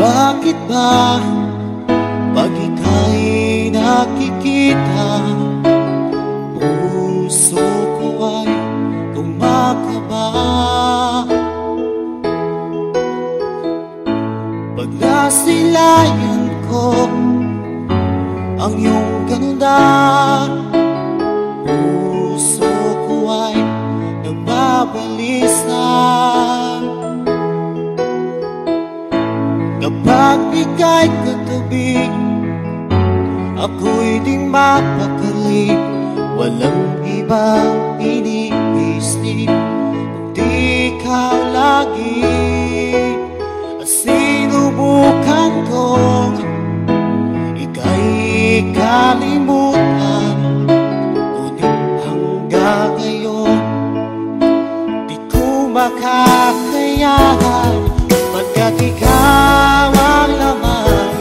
Bakit ba pag ika'y nakikita, puso ko ay kumakaba? Pag nasilayan ko ang iyong ganda, puso ko ay nagbabalisa. Kapag ika'y katabi, ako'y di mapakali. Walang ibang iniisip kundi ikaw lagi. Sinubukan kong ika'y kalimutan, ngunit hanggang ngayon di ko makakayanan. Pagkat ikaw ang laman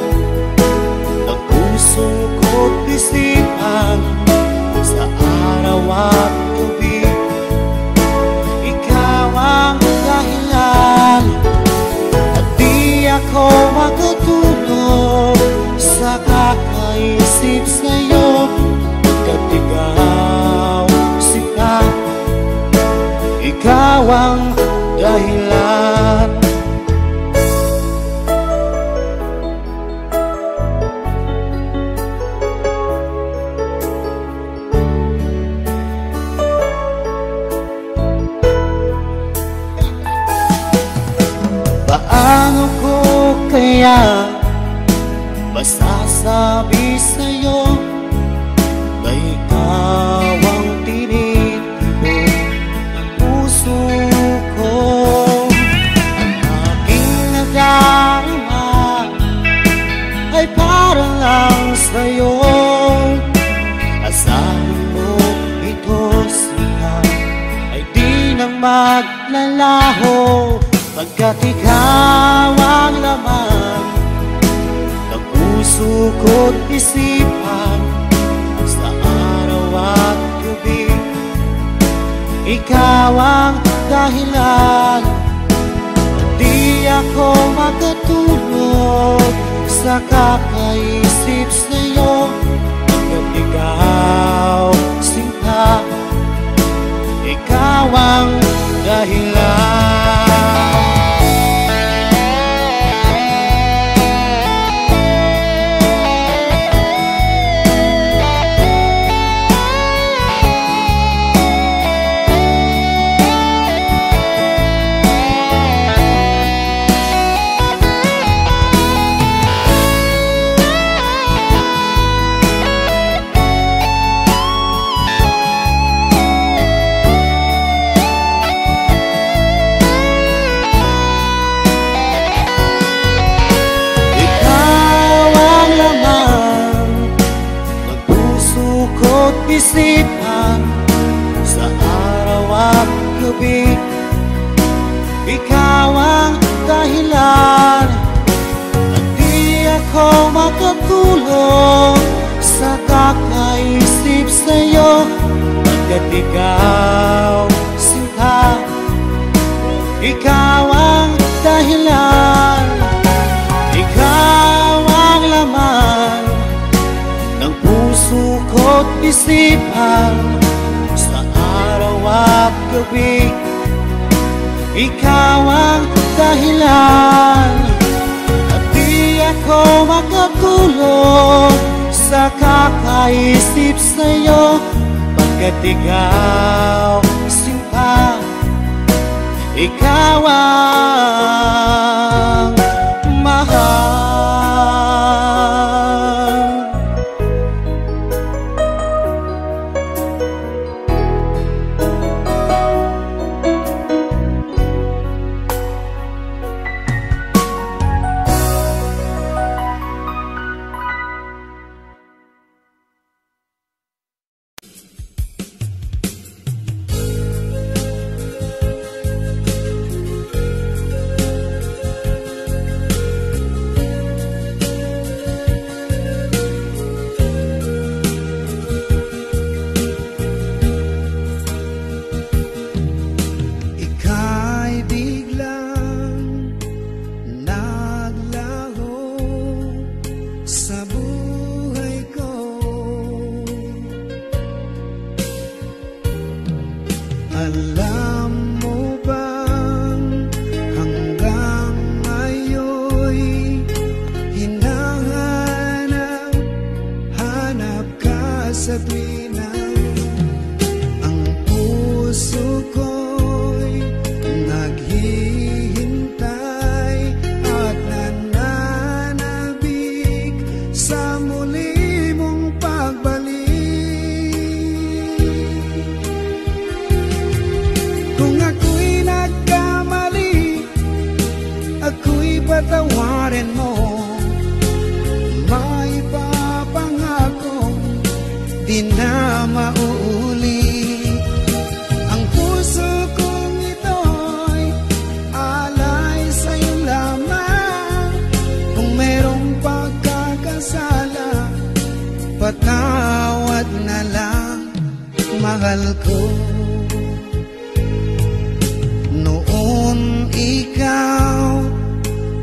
ng puso ko't isipan, sa araw at gabi ikaw ang dahilan. At di ako makatulog sa kakaisip sa'yo, pagkat ikaw sinta, ikaw ang dahilan. Paano ko kaya masasabi sa'yo na ikaw ang tinitibok ng puso ko? Ang aking nadarama ay para lang sa'yo. Asahan mo ito siya ay di nang maglalaho, pagkat ikaw ang laman ng puso ko't isipan, sa araw at gabi ikaw ang dahilan. Di ako makatulog sa kakaisip sa'yo, pagkat ikaw sinta, ikaw ang dahilan. Isipan, sa araw at gabi ikaw ang dahilan. At di ako makatulog sa kakaisip sa'yo, pagkat ikaw sinta, ikaw ang dahilan. Ikaw ang laman ng puso ko't isipan, sa araw at gabi ikaw ang dahilan. At di ako makatulog sa kakaisip sa'yo, pagkat ikaw sinta, ikaw ang mahal. di na mauuli. Ang puso kong ito'y alay sa'yo lamang. Kung merong pagkakasala, patawad na lang, mahal ko. Noon ikaw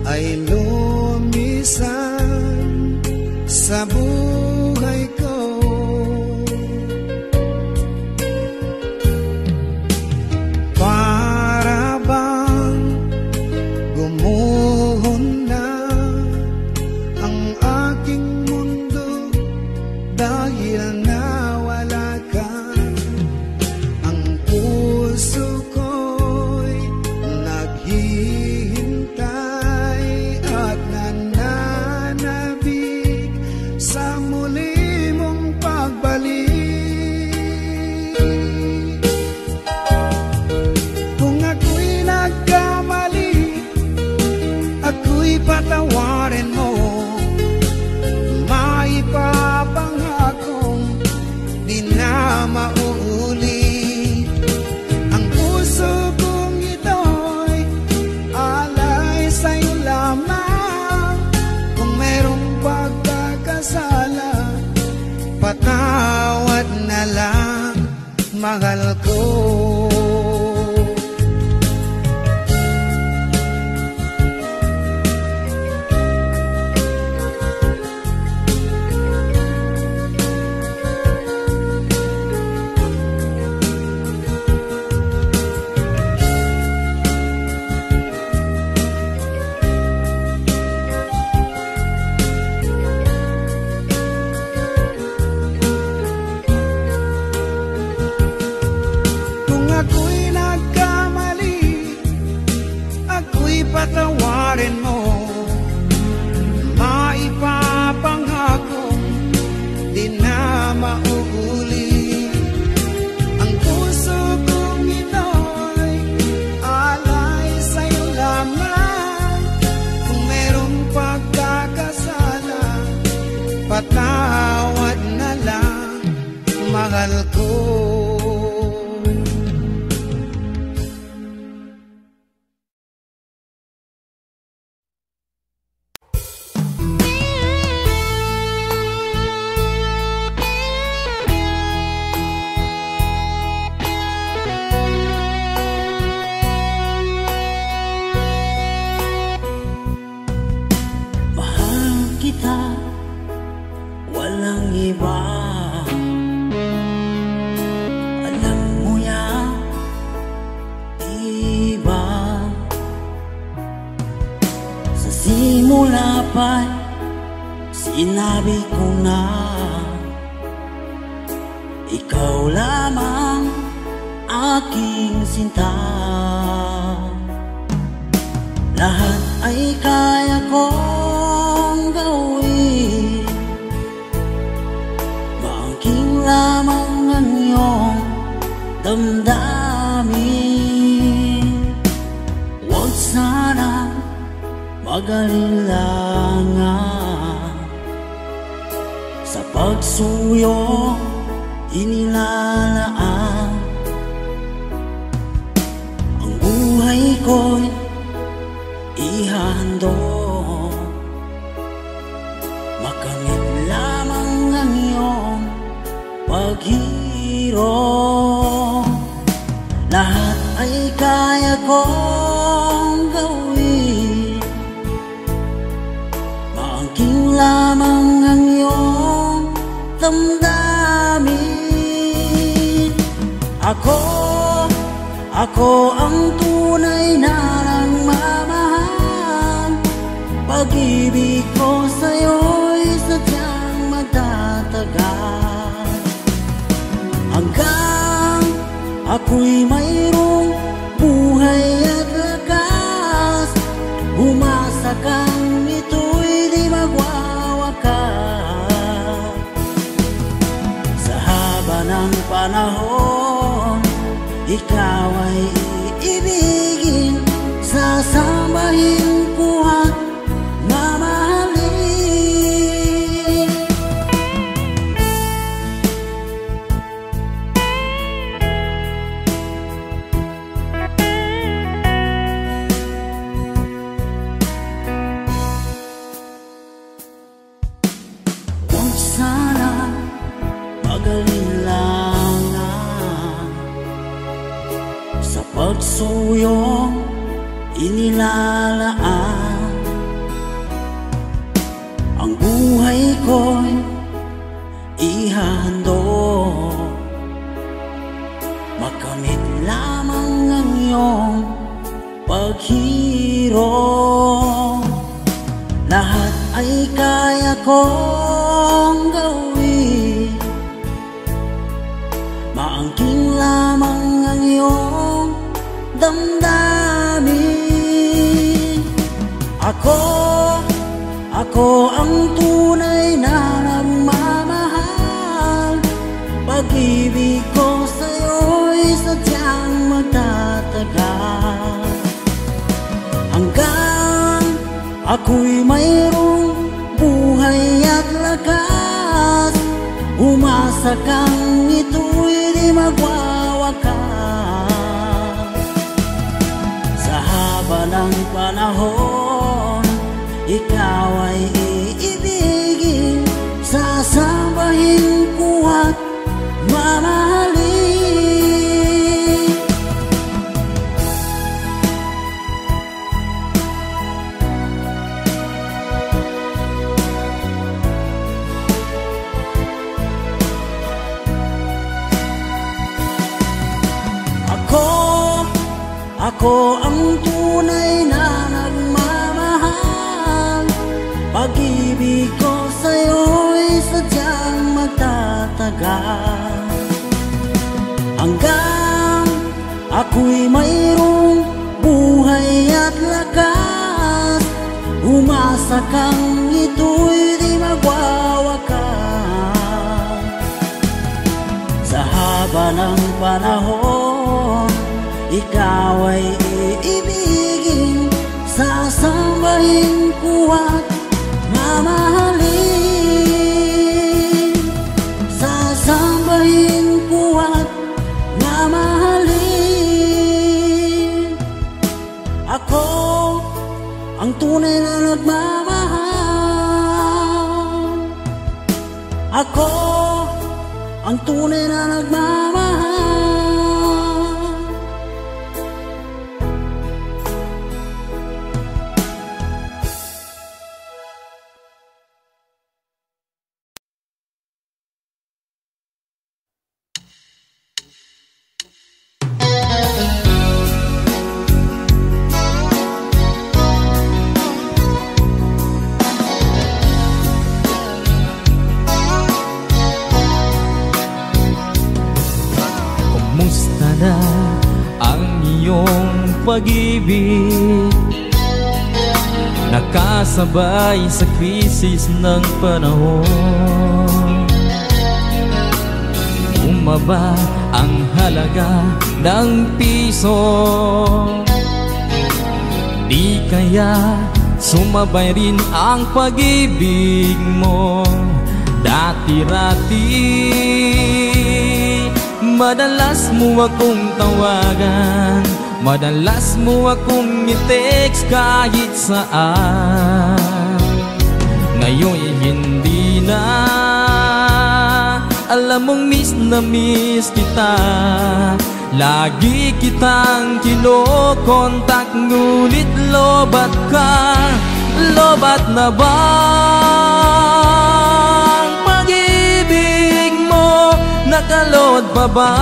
ay lumisan sa buhay ko. Para bang gumuhon na ang aking mundo dahil nawala ka. Ang puso ko'y naghihintay at nananabik sa muli mong pagbalik. Kung ako'y nagkamali, ako'y patawarin mo. Maipapangakong di na mauuli. Ang puso kong ito'y alay sa'yo lamang. Kung merong pagkakasala, patawad na lang, mahal ko. Patawarin mo, maipapangakong di na mauuli. Ang puso kong ito'y alay sa'yo lamang. Kung merong pagkakasala, patawad na lang, mahal ko. Walang iba, alam mo yan, diba? Sa simula pa'y sinabi ko na ikaw lamang aking sinta. Lahat ay kaya kong gawin, maangking lamang ang iyong damdamin. Huwag sana mag-alilangan sa pagsuyo inilalaan. Ang buhay ko'y ihandog, makamit lamang ang iyong paghirap. Lahat ay kaya kong gawin, maangking lamang ang iyong damdamin. Ako ang tunay na nagmamahal. Pag-ibig ko sa'yo'y sadyang magtatagal, hanggang ako'y mayroong buhay at lakas. Umasa kang ito'y di magwawakas. Sa haba ng panahon, ikaw ay iibigin, sasambahin ko at mamahalin. ilalaan. Ang buhay ko'y ihahandog, makamit lamang ang iyong paghirong. Lahat ay kaya kong gawin, maangking lamang ang iyong damdamin. Ako ang tunay na nagmamahal. Pag-ibig ko sa'yo'y sadyang magtatagal, hanggang ako'y mayroong buhay at lakas. Umasa kang ito'y di magwawakas. Sa haba ng panahon, ikaw ay iibigin, sasambahin ko at mamahalin. Ako ang tunay na nagmamahal. Pag-ibig ko sa'yo'y sadyang magtatagal, hanggang ako'y mayroong buhay at lakas. Umasa kang ito'y di magwawakas. Sa haba ng panahon, ikaw ay iibigin, sasambahin ko at mamahalin. Sasambahin ko at mamahalin. Ako ang tunay na nagmamahal. Ako ang tunay na nagmamahal. Pag-ibig nakasabay sa krisis ng panahon. Bumaba ang halaga ng piso, di kaya sumabay rin ang pag-ibig mo. Dati-rati madalas mo akong tawagan, madalas mo akong i-text kahit saan. Ngayon hindi na, alam mong miss na miss kita. Lagi kitang kinokontak, ngunit lobat ka. Lobat na bang pag-ibig mo? Nakalod pa ba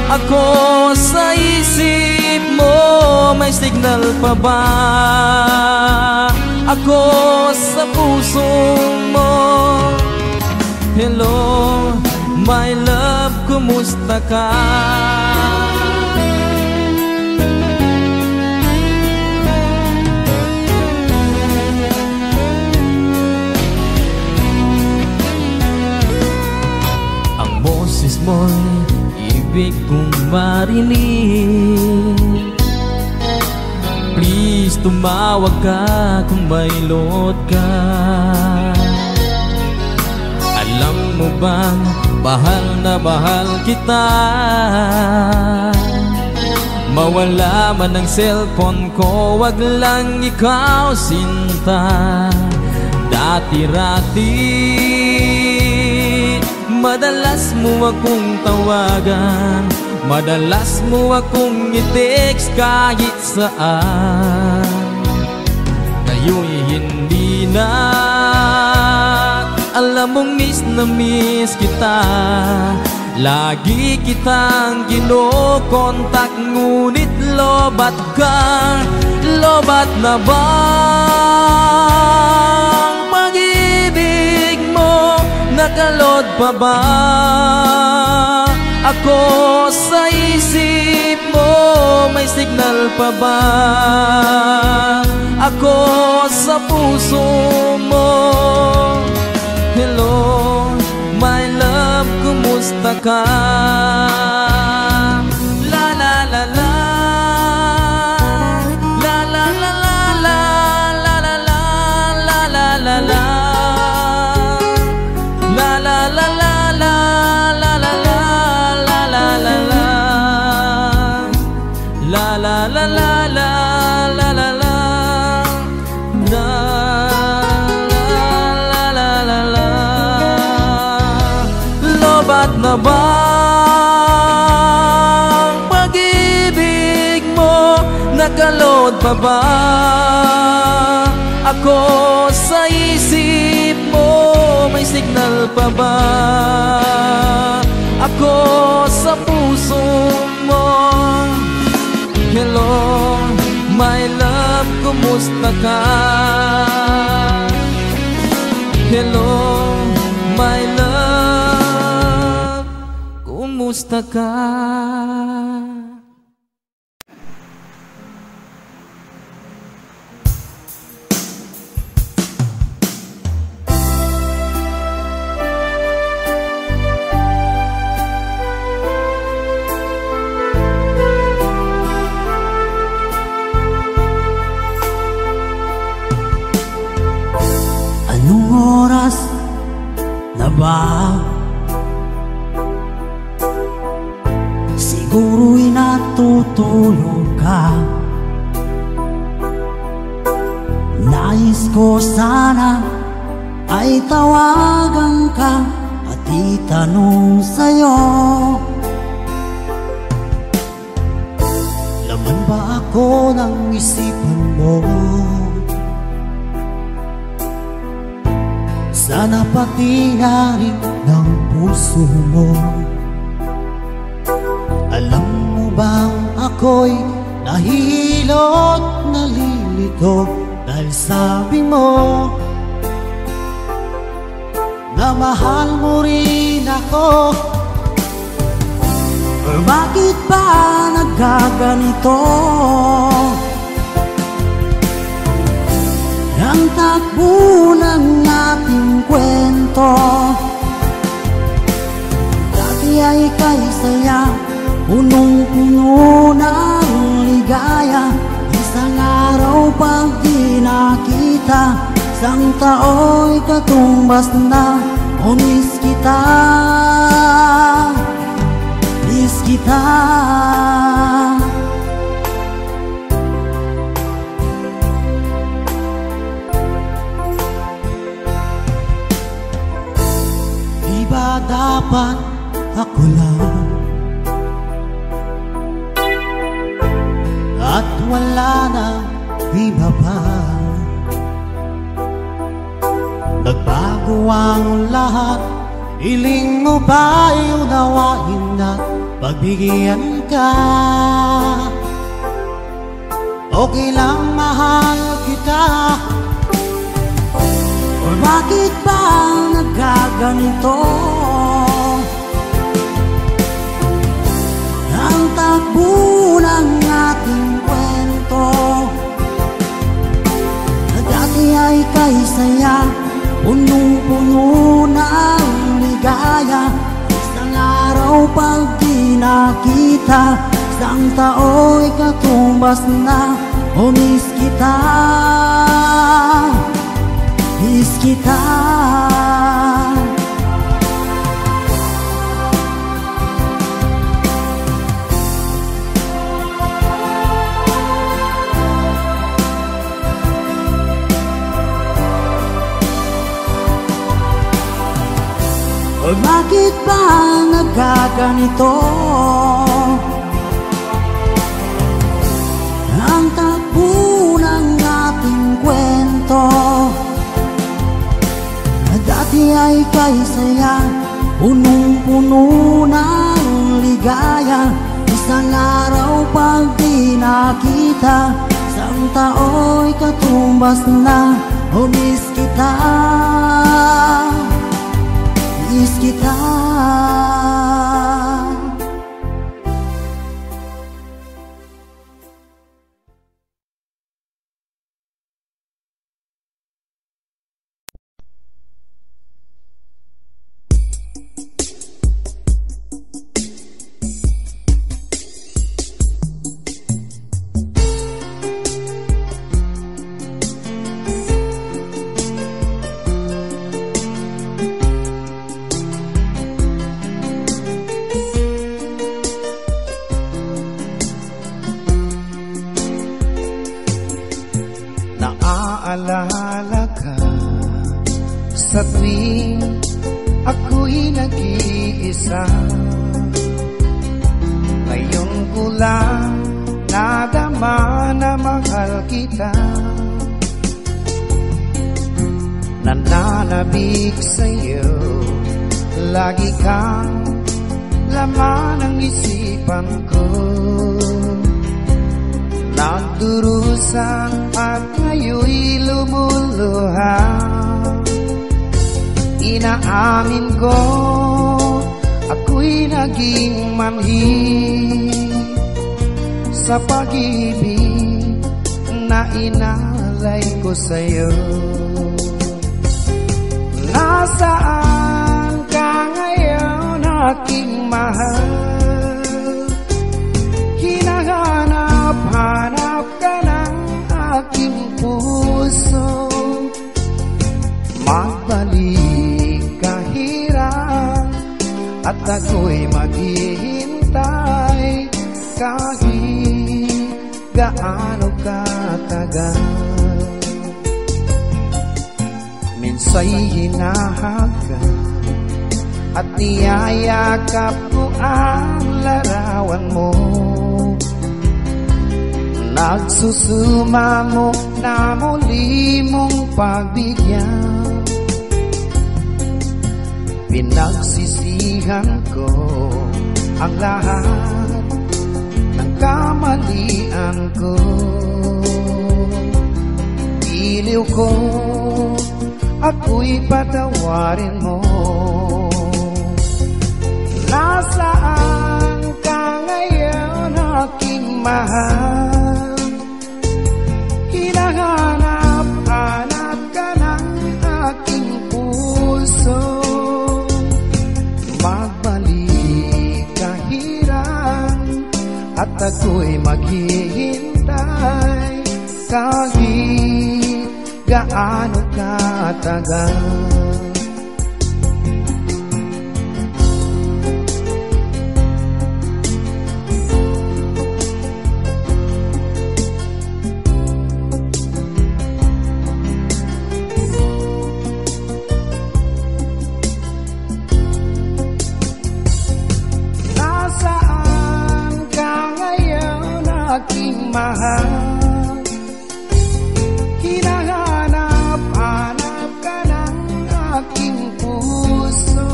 ako sa isip mo? May signal pa ba ako sa puso mo? Hello, my love, kumusta ka? Ang boses mo'y ibig kong marinig. Please, tumawag ka kung may load ka. Alam mo bang bahal na bahal kita? Mawala man ang cellphone ko, wag lang ikaw sinta. Dati-rati madalas mo akong tawagan, Madalas mo akong i-text kahit saan, ngayon'y hindi na. Alam mong miss na miss kita, lagi kitang kinokontak, ngunit lobat ka. Lobat na bang pag-ibig mo? Nakalod pa ba ako sa isip mo? May signal pa ba ako sa puso mo? Hello, my love, kumusta ka? La la la la, la la la la, la la la la, la la la, la la la la, la la la la, la la la la, la la la la, la la la la. Lobat na bang pag-ibig mo? Nakalod pa ba ako sa isip mo? May signal pa ba ako sa puso mo? Hello, my love, kumusta ka? Hello, my love, kumusta ka? Anong oras na ba? Siguro'y natutulog ka. Nais ko sana ay tawagan ka at itanong sa'yo, laman ba ako ng isipan mo? Sana pati na rin ng puso mo. Alam mo bang ako'y nahihilot, nalilito dahil sabi mo na mahal mo rin ako. Or bakit ba nagkaganito? Ang takbo ng ating kwento, dati ay kay saya, punong-puno ng ligaya. Isang araw pag di nakita, isang tao'y katumbas na. O miss kita, miss kita. Di ba dapat ako lang at wala na iba pa? Nagbago ang lahat, hiling mo ba'y unawain na pagbigyan ka? Okay lang, mahal kita. Or bakit ba nagkaganito? Ang takbo ng ating kwento, na dati ay kay saya, punong-puno ng ligaya. Isang araw pag di nakita, isang tao'y katumbas na. O miss kita, miss kita. O bakit ba nagkaganito? ay kay saya, punong-puno ng ligaya. Isang araw pag di nakita, isang tao'y katumbas na. Oh, miss kita, miss kita. Naaalala ka sa tuwing ako'y nag-iisa. Ngayon ko lang nadama na mahal kita. Nananabik sa'yo, lagi kang laman ng isipan ko. Nagdurusa at ngayon'y lumuluha. Inaamin ko, ako'y naging manhid sa pag-ibig na inalay ko sa'yo. Nasaan ka ngayon, aking mahal? Hinahanap-hanap ka ng aking puso. Magbalik ka hirang at ako'y maghihintay kahit gaano katagal. Minsa'y hinahagan at niyayakap ko ang larawan mo. Nagsusuma mo na muli mong pagbigyan. Pinagsisihan ko ang lahat ng kamalian ko. Iliw ko, ako'y patawarin mo. Nasaan ka ngayon, aking mahal? Hinahanap-hanap ka ng aking puso. Magbalik ka hirang at ako'y maghihintay kahit gaano katagal. Aking mahal, hinahanap-hanap ka ng aking puso.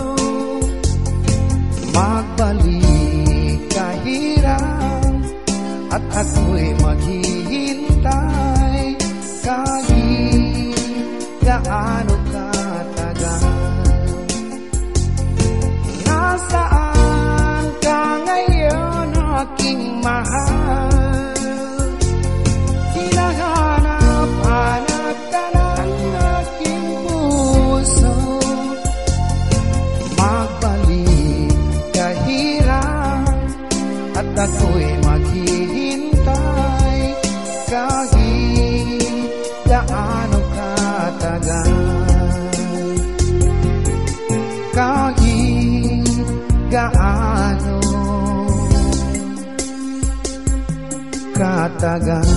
Magbalik ka hirang at ako'y maghihintay kahit gaano katagal. Nasaan ka ngayon, aking mahal? Hinahanap-hanap ka ng aking puso. Magbalik ka hirang at ako'y maghihintay kahit gaano katagal. Kahit gaano katagal.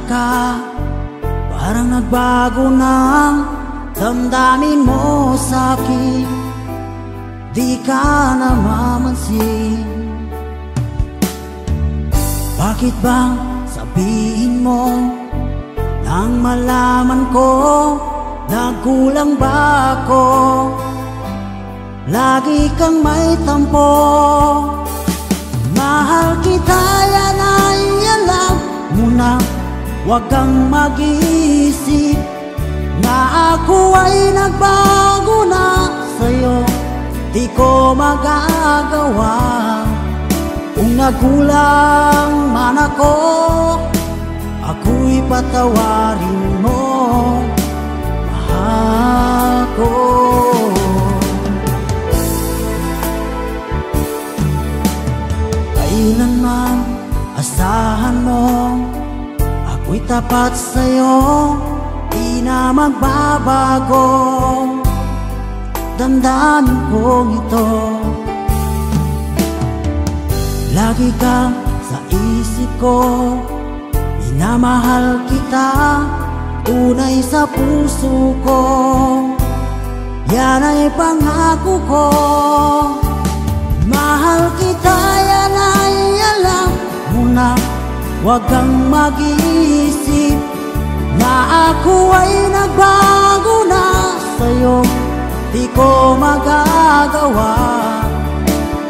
ka, parang nagbago na damdamin mo sa'kin, di ka namamansin. Bakit bang sabihin mo nang malaman ko nagkulang ba ako? Lagi kang may tampo. Mahal kita, yan ay alam mo na. Huwag kang mag-iisip na ako ay nagbago na sa'yo. Di ko magagawa. Kung nagkulang man ako, ako'y patawarin mo, mahal ko. Kailanman asahan mo, ako'y tapat sa'yo, di na magbabago damdamin kong ito. Lagi kang sa isip ko, minamahal kita, tunay sa puso ko, yan ay pangako ko. Mahal kita, yan ay alam mo na. Huwag kang mag-iisip na ako ay nagbago na sa'yo. Di ko magagawa.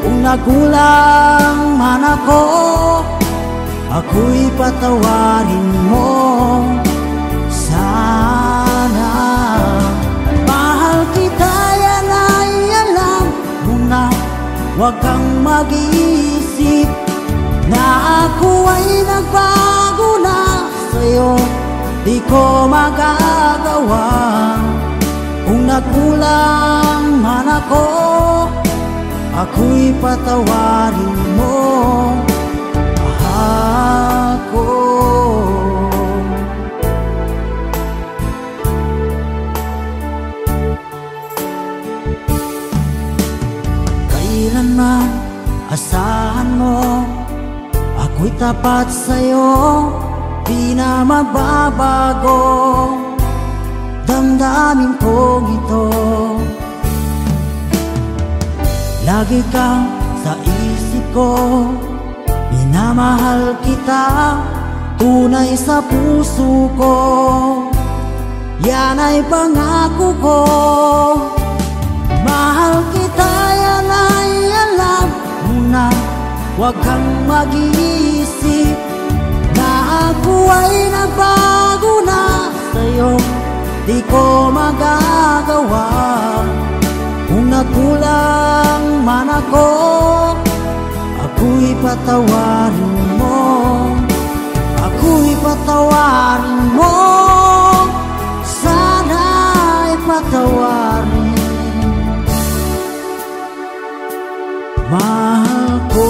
Kung nagkulang man ako, ako'y patawarin mo sana. Mahal kita, yan ay alam mo na. Huwag kang mag-iisip na ako ay nagbago na sa'yo. Di ko magagawa. Kung nagkulang man ako, ako'y patawarin mo, mahal ko. Kailanman asahan mo, ako'y tapat sa'yo, di na magbabago damdamin kong ito. Lagi kang sa isip ko, minamahal kita, tunay sa puso ko, yan ay pangako ko. Mahal kita, yan ay alam mo na. Huwag kang mag-iisip na ako ay nagbago na sa'yo. Di ko magagawa. Kung nagkulang man ako, ako'y patawarin mo, ako'y patawarin mo, sana'y patawarin, mahal ko.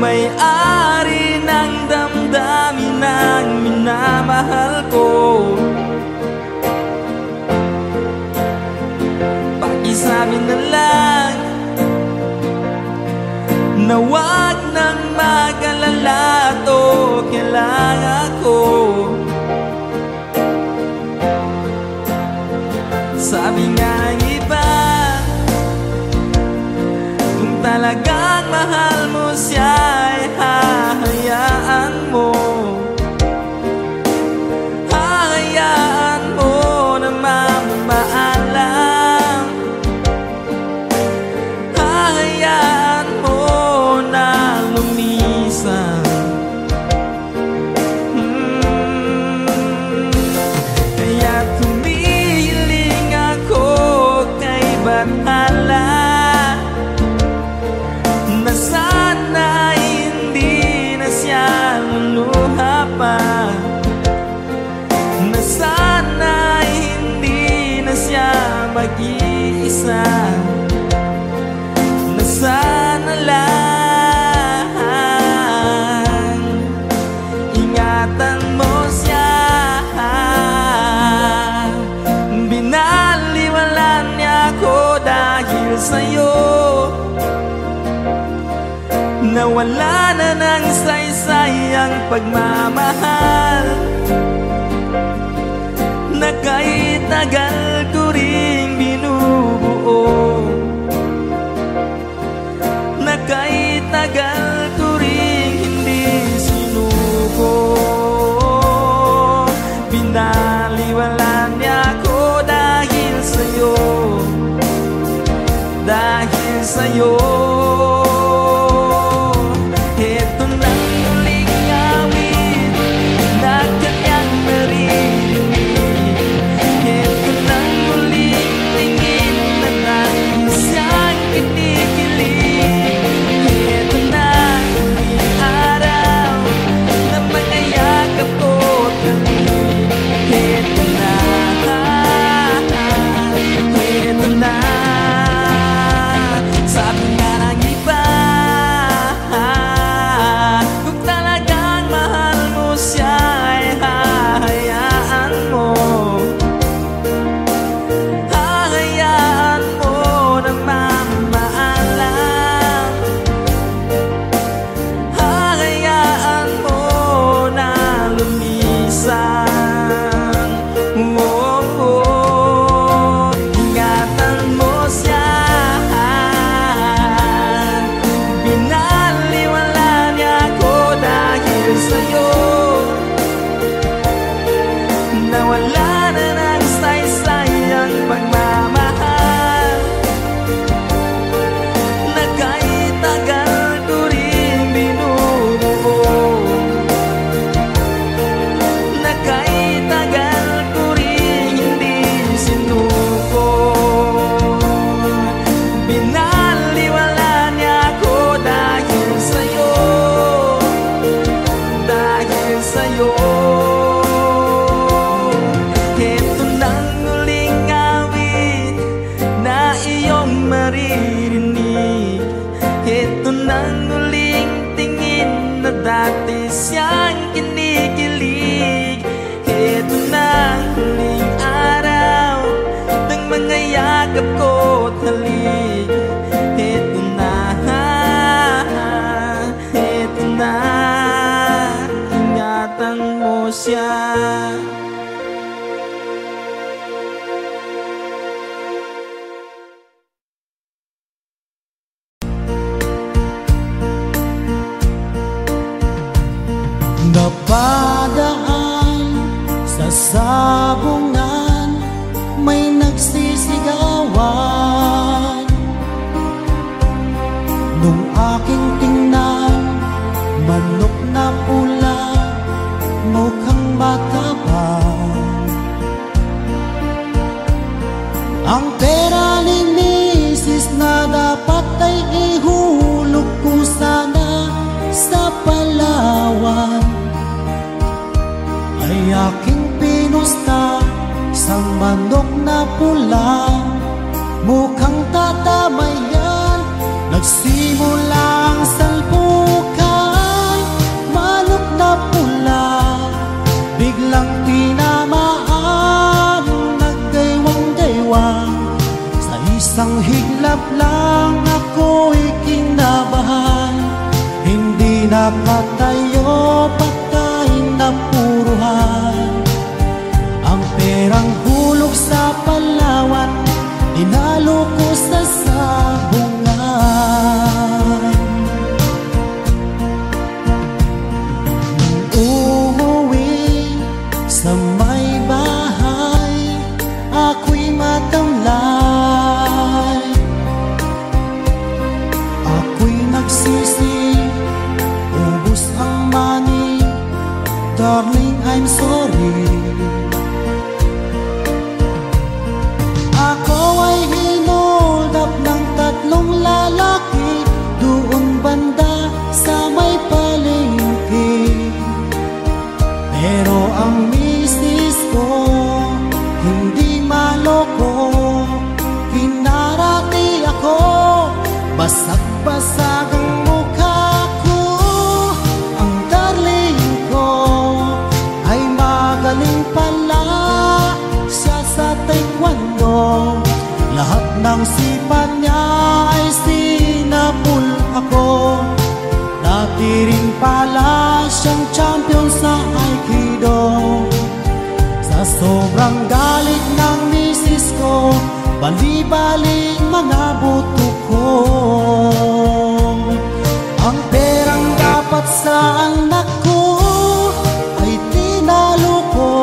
May-ari ng damdamin ng minamahal ko. Pakisabi na lang na wag nang mag-alala, to kailangan ko. Sabi nga ng iba, kung talagang mahal mo siya, ay hahayaan mo. Hahayaan mo na mamaalam. Hahayaan mo na lumisan. Kaya tumiling ako kay Bathala, na sana'y Nawala na ng saysay ang pagmamahal na kahit tagal ko ring binubuo, na kahit tagal ko ring hindi sinuko. Binaliwala niya ako dahil sa'yo, dahil sa'yo. Ito nang muling awit na kanyang naririnig. Ito nang muling tingin na nais siyang kinikilig. Ito na muling araw na mga yakap ko't halik. Ito na, ito na. Sabi nga ng iba, kung talagang mahal mo siya ay hahayaan mo, hahayaan mo na mamaalam, hahayaan mo na lumisan. Ingatan mo siya, binaliwala niya ako dahil sa'yo. Nawala na ng saysay ang pagmamahal na kahit tagal ko rin binubuo, na kahit tagal ko rin hindi sinuko. Binaliwala niya ako dahil sa'yo, dahil sa'yo. Ito nang muling awit na iyong maririnig. Ito nang muling tingin na dati siyang kinikilig. Ito nang muling araw ng mga yakap ko't halik. Ito na, ito na. Ingatan mo siya. Napadaan sa sabungan, may nagsisigawan. Nung aking tingnan, manok na pula, mukhang matapang. Ang pera ni misis na dapat ay ihulog ko sana sa Palawan, ay aking pinusta sa manok na pula. Mukhang tatamayan, nagsimula ang salpukan. Manok na pula, biglang tinamaan, naggaywang-gaywang. Sa isang higlap lang ako'y kinabahan, hindi nakatayo pagkain na puruhan. Ang perang hulog sa Palawan, dinalo ko sa sabungan. Nung umuwi sa may bahay, ako'y matamlay. Ako'y nagsisi, ubos ang money. Darling, I'm sorry. Ako ay hinold up ng 3 lalaki doon banda sa may palengke. Pero ang misis ko hindi maloko, kinarati ako, basag-basag ang mukha ko. Ang darling ko ay magaling pala siya sa taekwondo. Lahat ng sipat niya ay sinapul ako. Lagi rin pala siyang champion sa Aikido. Sa sobrang galit ng misis ko, bali-baling mga buto ko. Ang perang dapat sa anak ko ay tinalo ko.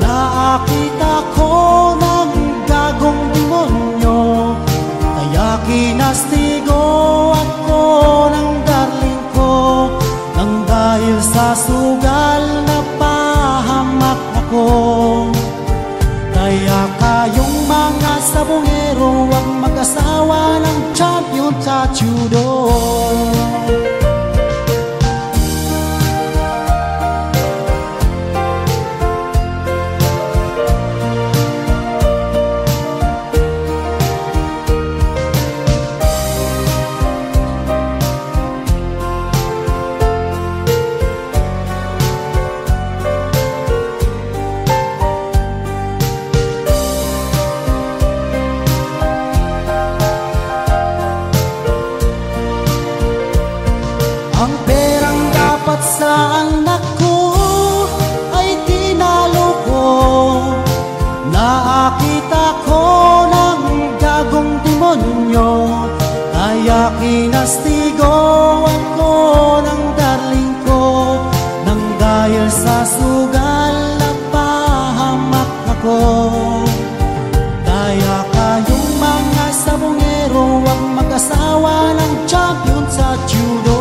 Nakita ko ng gagong demonyo, kaya kinastigo ako ng darling ko. Nang dahil sa sugal na pahamak ako. Kaya kayong mga sabongero, huwag mag-asawa ng champion sa judo. Ang perang dapat sa anak ko ay tinalo ko. Nakita ko ng gagong demonyo, kaya kinastigo ako ng darling ko. Nang dahil sa sugal na pahamak ako. Kaya kayong mga sabongero, huwag mag-asawa ng champion sa judo.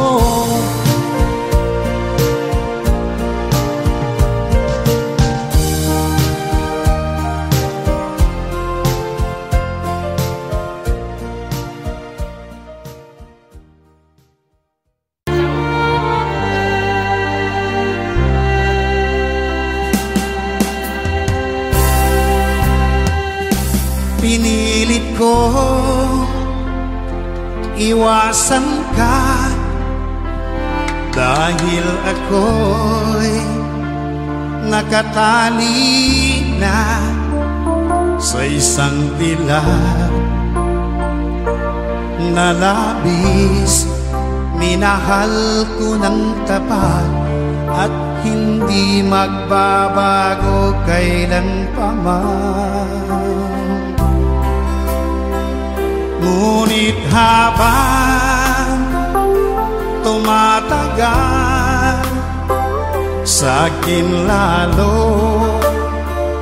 Pinilit ko iwasan ka dahil ako'y nakatali na sa isang dilag na labis. Minahal ko ng tapat at hindi magbabago kailanpaman. Ngunit habang tumatagal, sa'kin lalo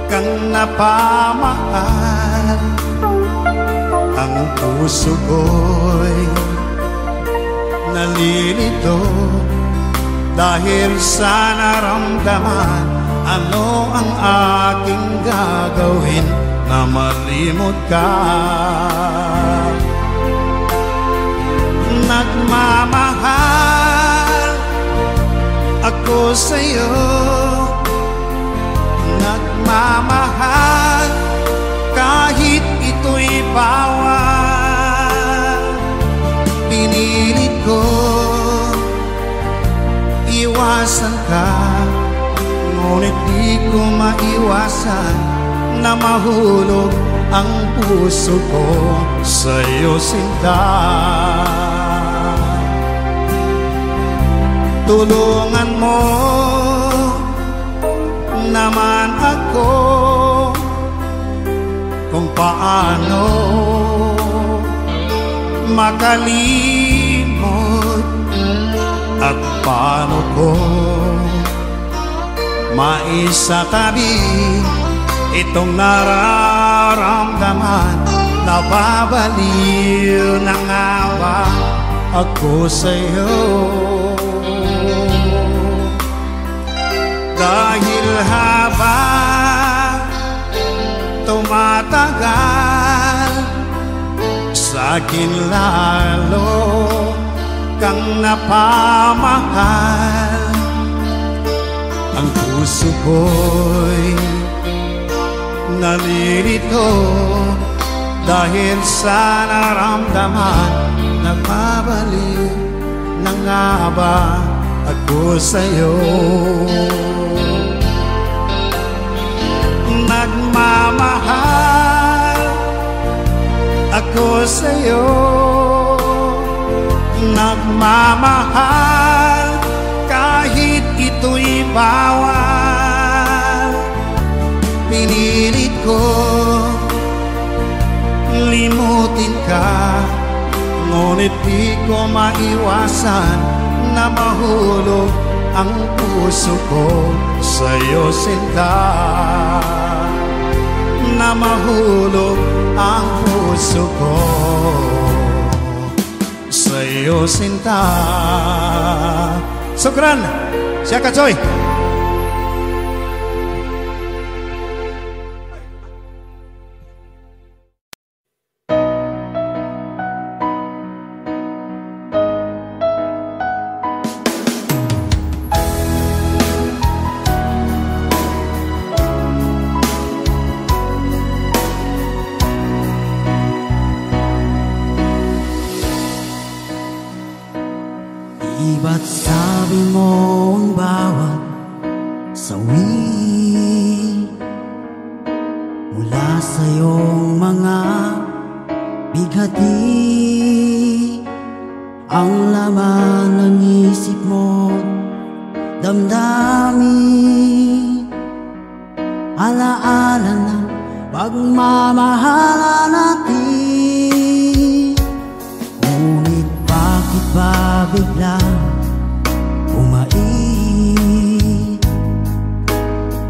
kang napamahal. Ang puso ko'y nalilito dahil sa naramdaman. Ano ang aking gagawin na malimot ka? Nagmamahal ako sa'yo, nagmamahal kahit ito'y bawal. Pinilit ko iwasan ka, ngunit di ko maiwasan na mahulog ang puso ko sa'yo, sinta. Tulungan mo naman ako kung paano makalimot at paano ko maisatabi itong nararamdaman. Nababaliw na nga ba ako sa'yo? Dahil habang tumatagal, sa'kin lalo kang napamahal. Ang puso ko'y nalilito dahil sa naramdaman. Nagmabalik na nga ba ako sa'yo? Nagmamahal ako sa'yo, nagmamahal ka, ngunit di ko maiwasan na mahulog ang puso ko sa'yo, sinta. Na mahulog ang puso ko sa'yo, sinta. Sukran, siya ka, Choy. Ba't sabi mo ang bawat sawi mula sa iyong mga bighati, ang laman ng isip mo, damdamin, alaala ng pagmamahala natin. Ngunit bakit ba biglang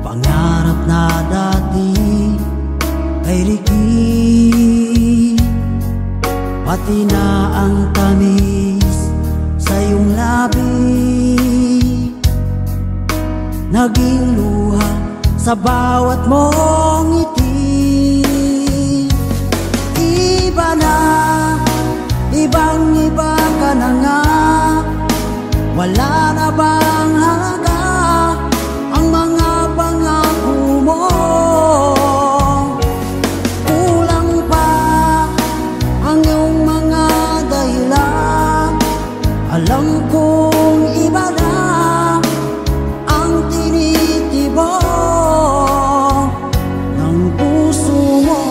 pangarap na dati ay rikit, pati na ang tamis sa iyong labi, naging luha sa bawat mong ngiti. Iba na, ibang-iba ka na nga, wala na bang halaga ang mga pangako mo? Kulang pa ang iyong mga dahilan. Alam kong iba na ang tinitibok ng puso mo.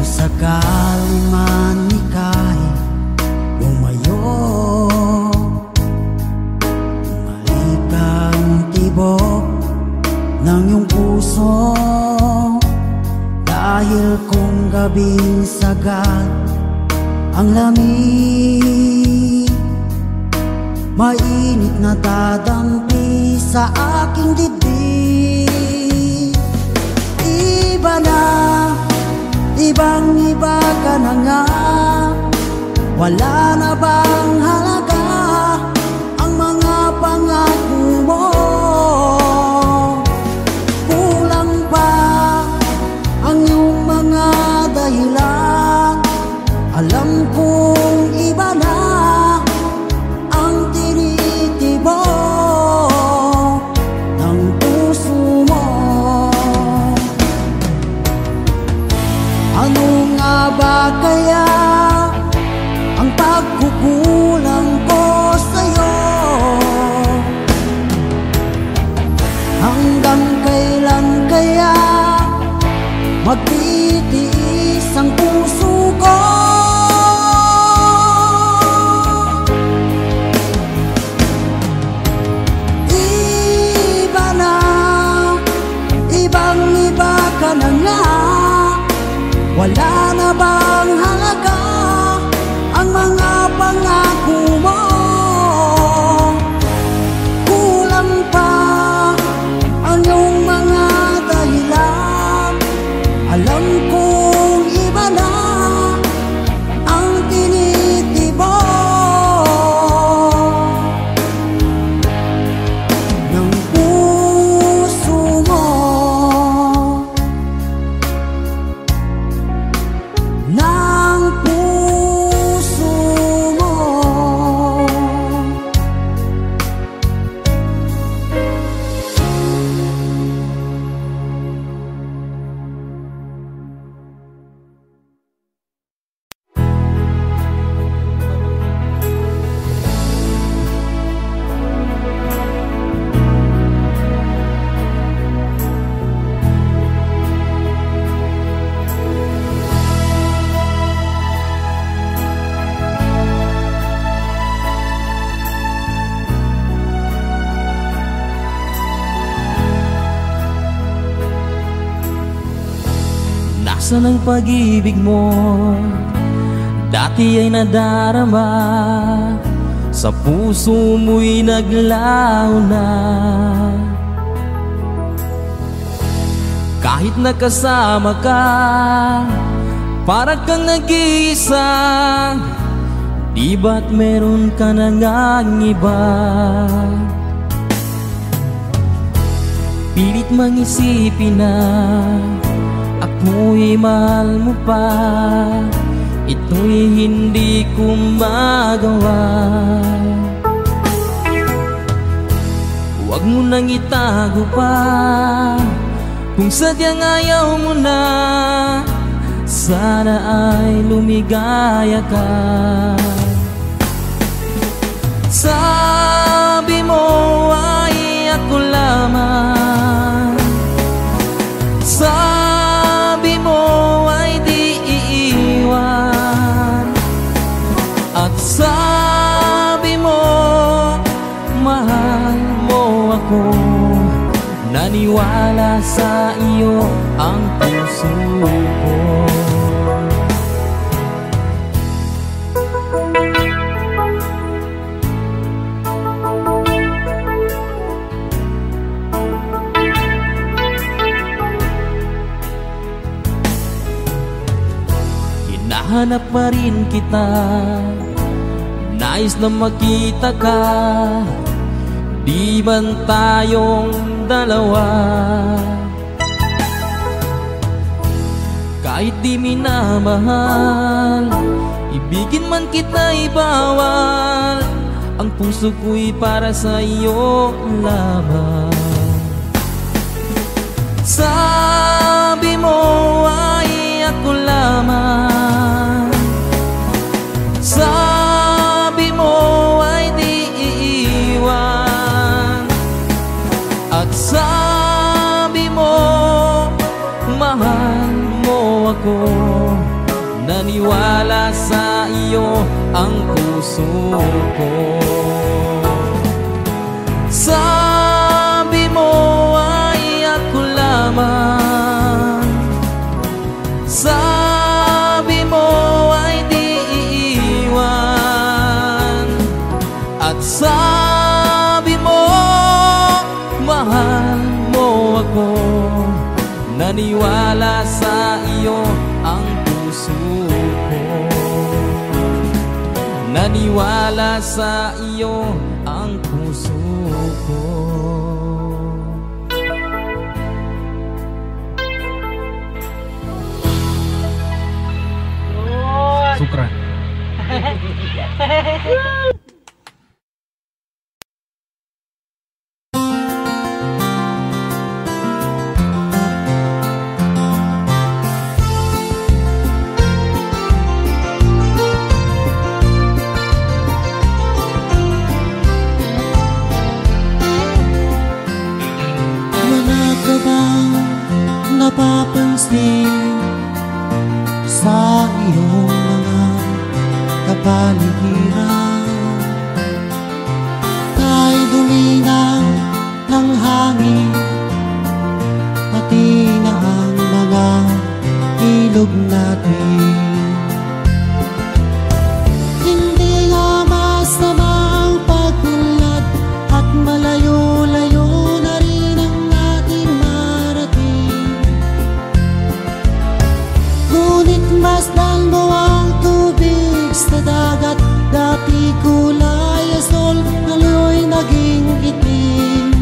Sakaling man ika'y lumayo, bumalik ang tibok ng iyong puso. Dahil kung gabing sagad ang lamig, mainit na dadampi sa aking dibdib. Iba na, ibang-iba ka na nga, wala na bang halaga ang mga pangako mo? Kulang pa ang iyong mga dahilan. Alam kong iba na ang tinitibok ng puso mo. Ano nga ba kaya ang pagkukulang ko sa'yo? Hanggang kailan kaya magtitiis ang puso ko? Asan ang pag-ibig mo? Dati ay nadarama, sa puso mo'y naglaho na. Kahit nakasama ka, parang kang nag-iisa. Di ba't meron ka na ngang iba? Pilit mang isipin na ako'y mahal mo pa. Ito'y hindi ko magawa. Huwag mo nang itago pa kung sadyang ayaw mo na. Sana ay lumigaya ka. Sabi mo ay ako lamang, sabi mo ay di iiwan, at sabi mo mahal mo ako. Naniwala sa iyo ang puso ko. Hinahanap pa rin kita, nais na makita ka. Di man tayong dalawa, kahit di minamahal, ibigin man kita'y bawal. Ang puso ko'y para sa iyo lamang. Sabi mo ay ako lamang, sabi mo ay di iiwan, at sabi mo mahal mo ako. Naniwala sa iyo ang puso ko. Sabi mo ay ako lamang, sabi mo ay di iiwan, at sabi mo mahal mo ako. Naniwala sa iyo ang puso ko. Naniwala sa iyo ang puso ko. Sukran. Napapansin sa iyong mga kapaligiran, kay dulinang ng hangin, pati na ang mga ilog natin. Hindi nga masamang pagtulad at malayo-layo na rin ang ating marating. Ngunit masdan mo ang tubig sa dagat, dati kulay asol, ngayon'y naging itim.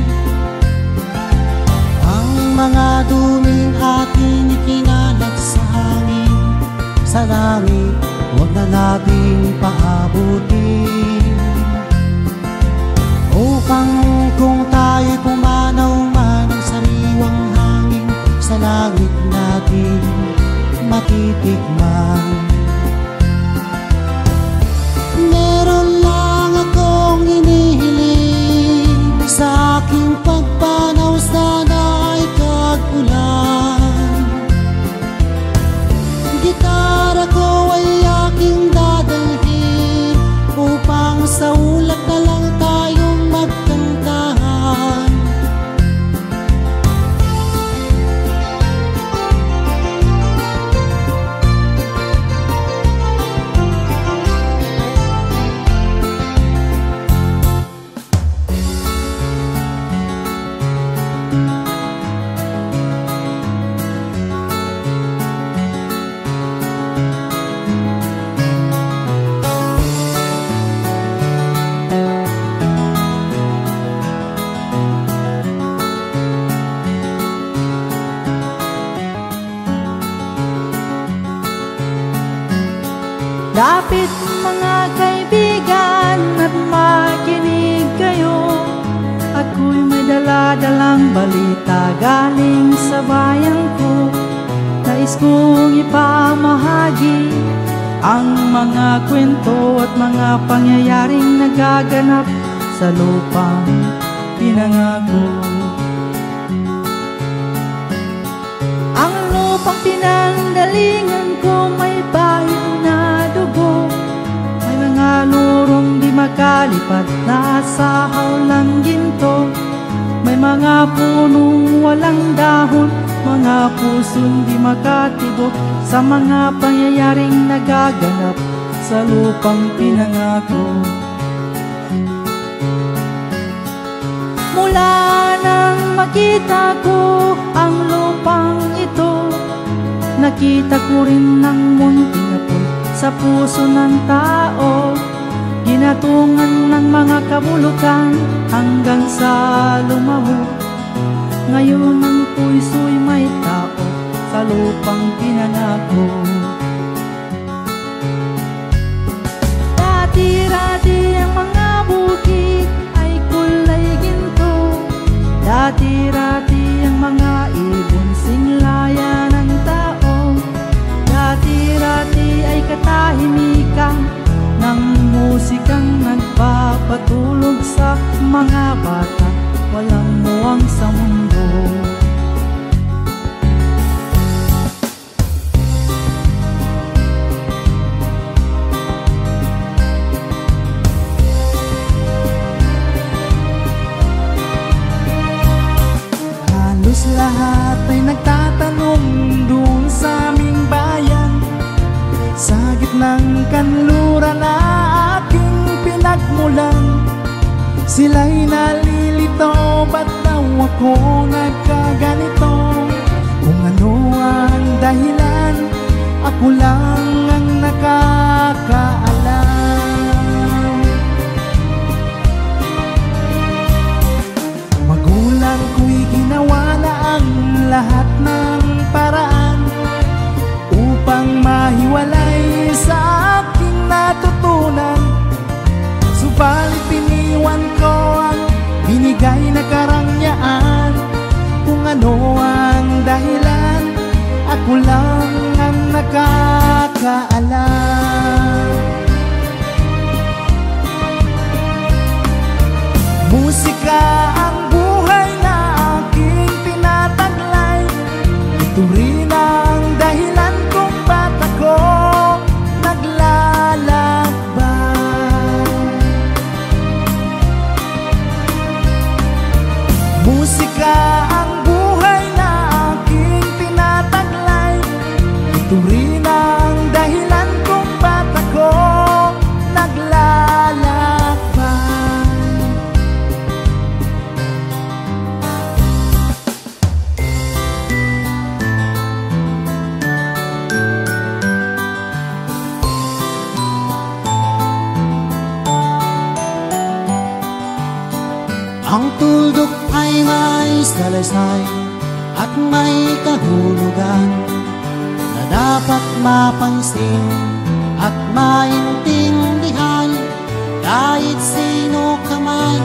Ang mga duming ating ikinalat sa hangin, sa langit huwag na nating paabutin. Upang kung tayo'y pumanaw man ang sariwang hangin, sa langit natin matitikman. Meron lang akong inihiling, sa aking pagpanaw sana'y kag-ulan. Gitara ko ay aking dadalhin, upang sa ulat na lang tayong magkantahan. mga kaibigan at makinig kayo. Ako'y may dala-dalang balita galing sa bayan ko. Nais kong ipamahagi ang mga kwento at mga pangyayaring nagaganap sa lupang pinangako. Ang lupang pinanggalingan ko may bayan na dugo. May mga lurong di makalipat na sa hawlang ginto. May mga punong walang dahon, mga pusong di makatibok sa mga pangyayaring nagaganap sa lupang pinangako. Mula nang makita ko ang lupang ito, nakita ko rin ng munting apoy sa puso ng tao. Ginatungan ng mga kabulukan hanggang sa lumaho. Ngayon ang puso'y may tao sa lupang pinangako. Dati-dati ang mga bukid ay kulay ginto. Dati-dati ang mga ibon singlaya ng tao. Dati-dati ay katahimikan ng musikang nagpapatulog sa mga bata walang muwang sa mundo. Halos lahat ay nagtatanong doon sa aming bayan, sa gitnang kanluran na aking pinagmulan. Sila'y nalilito, ba't daw ako nagkaganito? Kung ano ang dahilan, ako lang ang nakakaalam. Magulang ko'y ginawa na ang lahat ng paraan upang mahiwalay sa aking natutunan. Subalit iniwan ko ang binigay na karangyaan. Kung ano ang dahilan, ako lang ang nakakaalam. Musika ang buhay na aking tinataglay. Ito rin ang dahilan kung ba't ako naglalakbay. Musika ang buhay na aking tinataglay. Ito rin ang dahilan kung ba't ako naglalakbay. Ang tuldok ay may salaysay at may kahulugan na dapat mapansin at maintindihan. Kahit sino ka man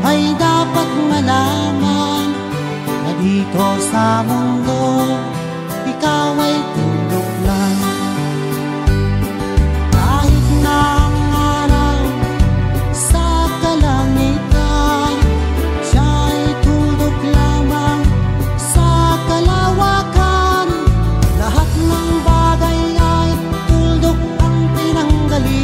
ay dapat malaman na dito sa mundo ikaw ay tuldok lang. Kahit na ang araw sa kalangitan, siya'y tuldok lamang sa kalawakan. Lahat ng bagay ay tuldok ang pinanggalingan.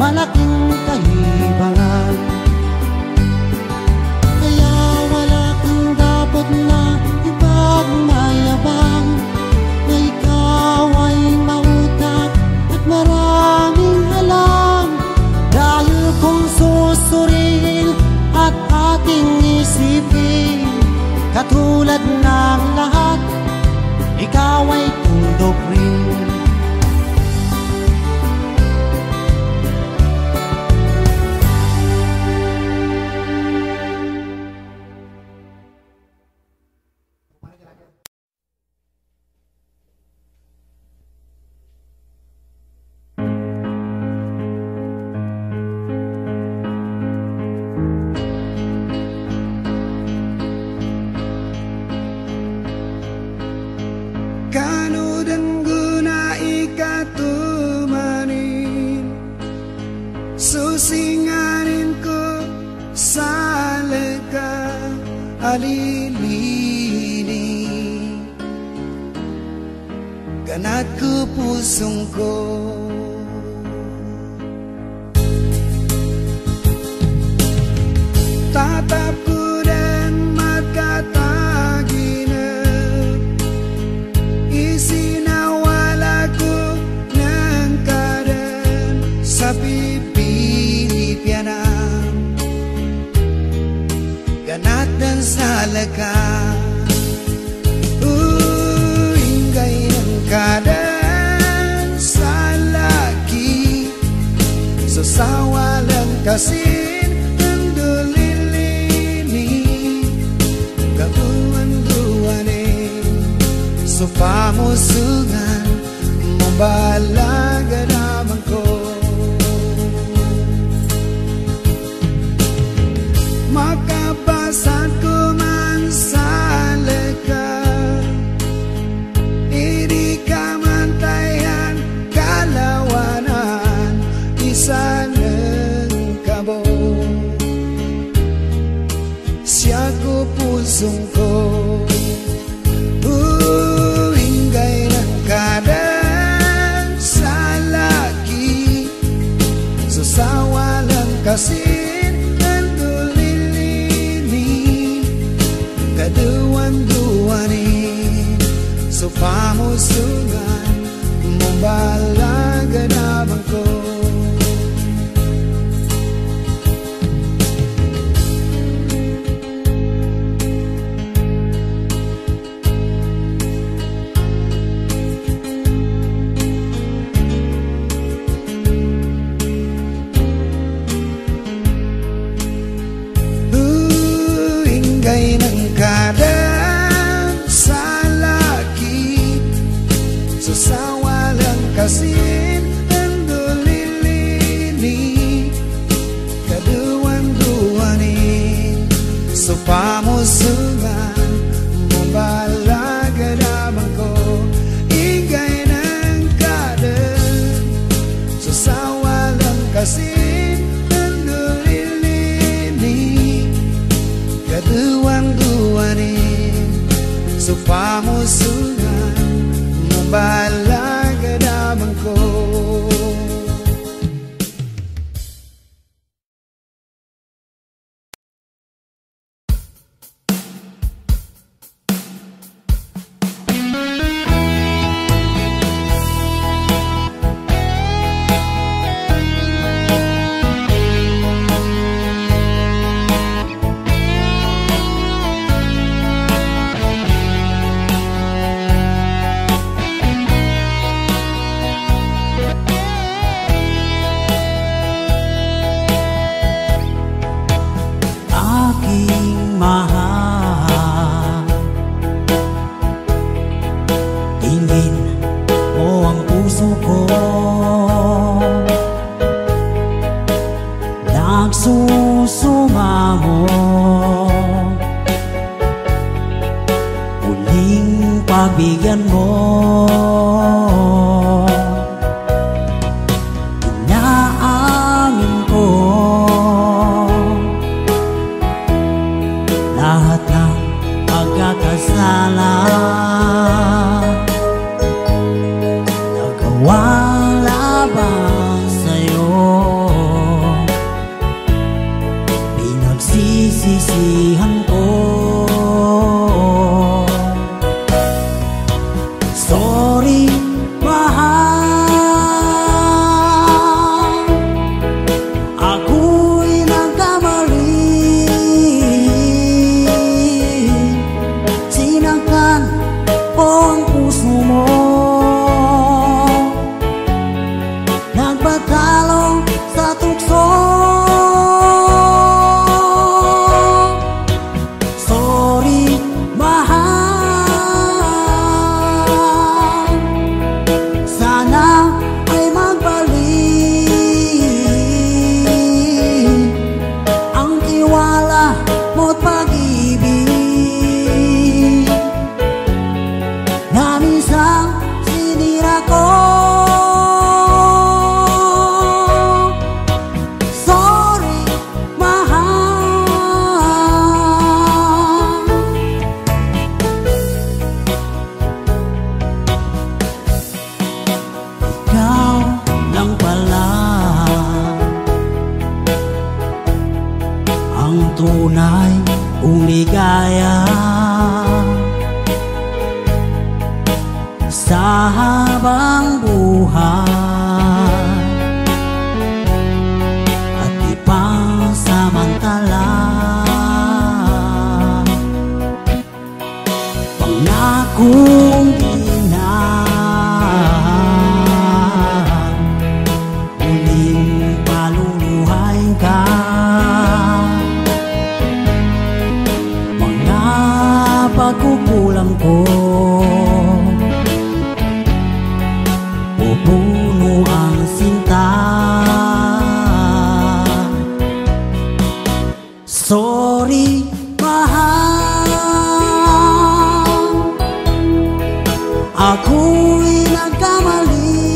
malaking kahibangan. Kaya wala kang dapat na ipagmayabang, na ikaw ay mautak at maraming alam. Dahil kung susuriin at ating isipin, katulad ng lahat, ikaw ay tundok rin. Susinganin ko sa lega alilini, ganat ko pusong ko. Tatap ko dan magkataginap, isinawala ko ng karan sa ganat dan salaga. Ingay ng kadan sa laki, sasawalan kasin ng dulilini, kabuan-duanin so pamusungan mambalaga naman ko. Makapasat ko man sa lega, hindi ka mantayan kalawanan, isa ng kabo. Siya ko pusong ko, ingay ng kadan sa laki, sasawalan kasi kaduan-duanin so pamusungan mambalaga naman ko. Ingay ng kadan sa laki, sasawalang kasin ng dulilini, kaduan-duanin so pamusungan mambalaga naman ko. Ingay ng kadan, sasawalang kasin ng dulilini, kaduan-duanin so pamusungan mambalaga naman ko. Nagsusumango, muling pagbigyan mo. Inaamin ko lahat ng pagkakasala, nagawang labang sa'yo. sa habang buhay at ipasamantala. Pangakong di na muling paluluhain ka. Mga pagkukulang ko pupuno ang sinta. Sorry, mahal, ako'y nagkamali.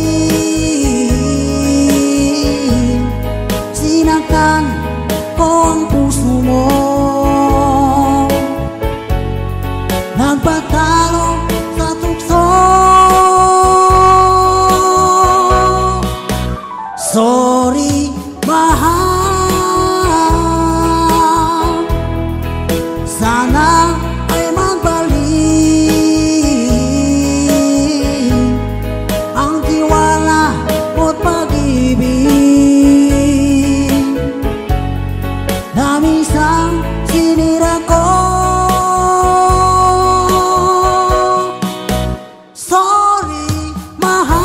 Sinaktan ko ang puso mo, nagpatalo sa tukso. Sorry, mahal, sana ay magbalik ang tiwala mo't pag-ibig na minsan sinira ko. Sorry, mahal.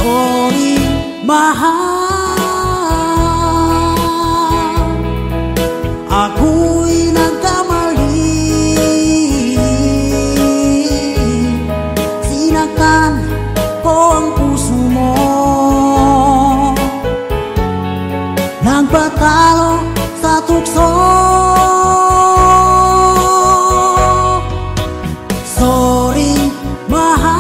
Sorry, mahal, ako'y nagkamali. Sinaktan ko ang puso mo, nagpatalo sa tukso. Sorry, mahal,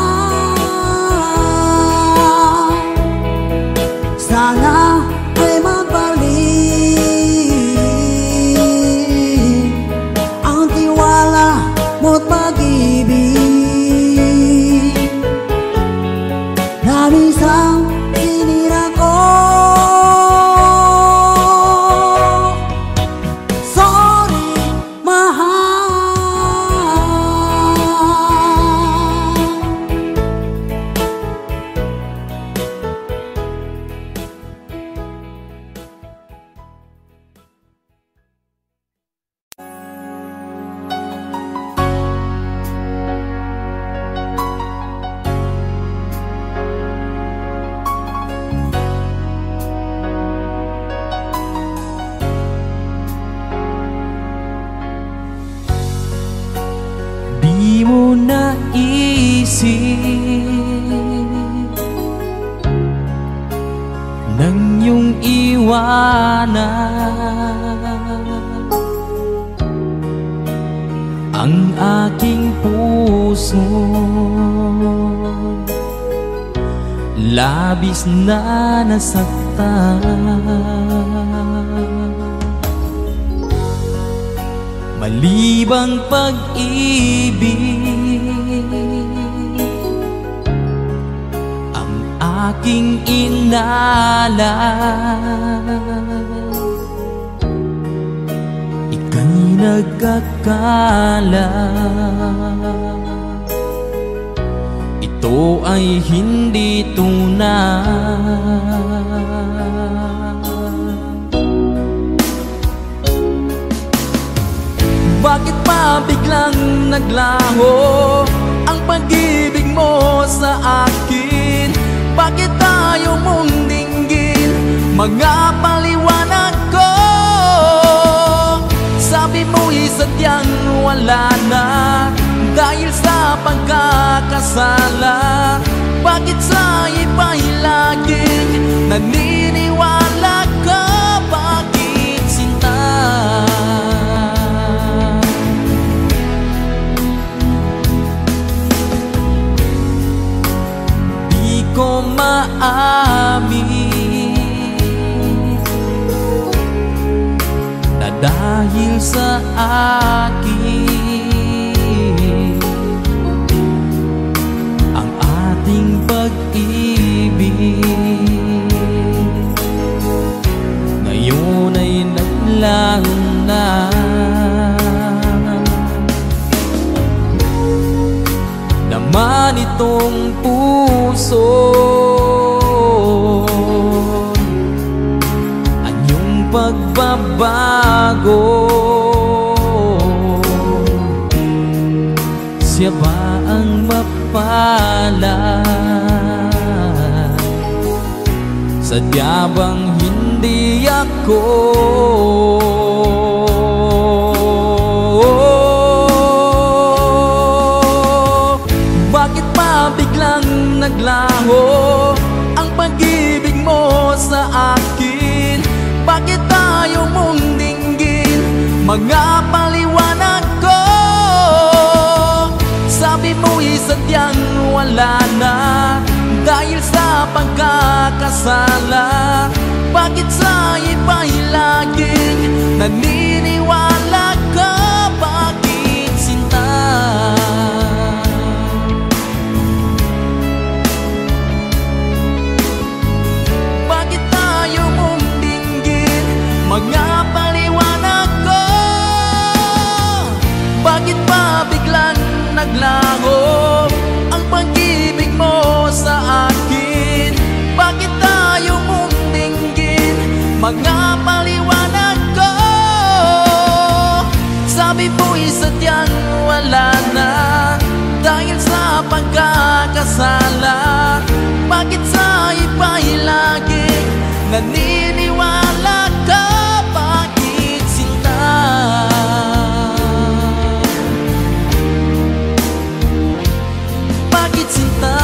sana ay magbalik ang tiwala mo't pag-ibig na minsan sinira ko. Sorry, mahal. Di mo naisip nang iyong iwanan ang aking puso, labis na nasaktan. Malibang pag-ibig ang aking inalay. Ika'y nagkakala ito ay hindi tunay. Bakit pa biglang naglaho ang pag-ibig mo sa akin? Bakit tayo mong dinggin mga paliwanag ko? Sabi mo'y sadyang wala na dahil sa pagkakasala. Bakit sa iba'y laging naniniwala ka? Bakit sinta? Di ko maamin dahil sa akin ang ating pag-ibig. Ngayon ay naglaho na, naman itong puso anyong pagbabago. Siya ba ang mapalad? Sadya bang hindi ako? Bakit ba biglang naglaho ang pag-ibig mo sa akin? Bakit tayo mong dinggin mga paliwanag ko? Sabi mo'y sadyang wala na dahil sa pagkakasala. Bakit sa iba'y laging naniniwala ka? Bakit sinta? Bakit tayo mong dinggin mga paliwanag ko? Bakit ba biglang naglaho ang pag-ibig mo sa akin? Bakit tayo mong dinggin mga paliwanag ko? Sabi mo'y sadyang wala na dahil sa pagkakasala. Bakit sa iba'y laging naniniwala ka? Bakit sinta? Bakit sinta?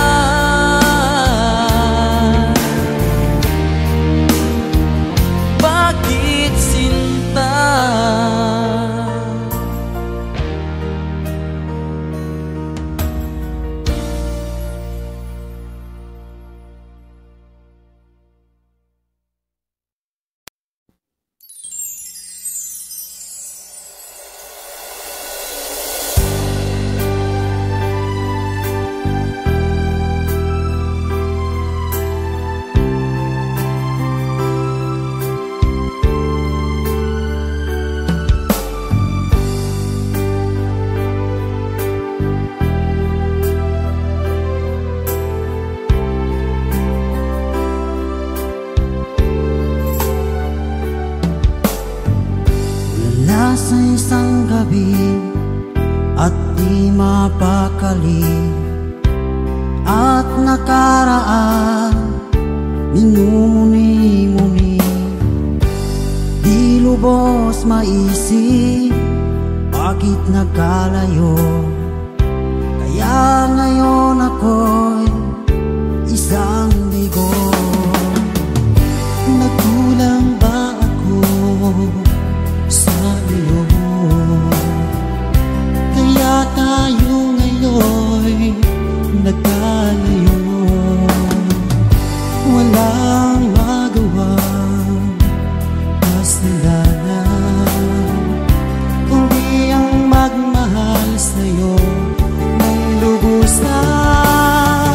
Bakit sinta? Sa isang gabi at di mapakali at nakaraan, minumuni-muni, di lubos maisip bakit nagkalayo. Kaya ngayon ako'y isang bigo. Nagkulang ba ako sa iyo? Kaya tayo ngayon'y nagkalayo. Walang magawang kasalanan kundi ang magmahal sa'yo ng lubusan.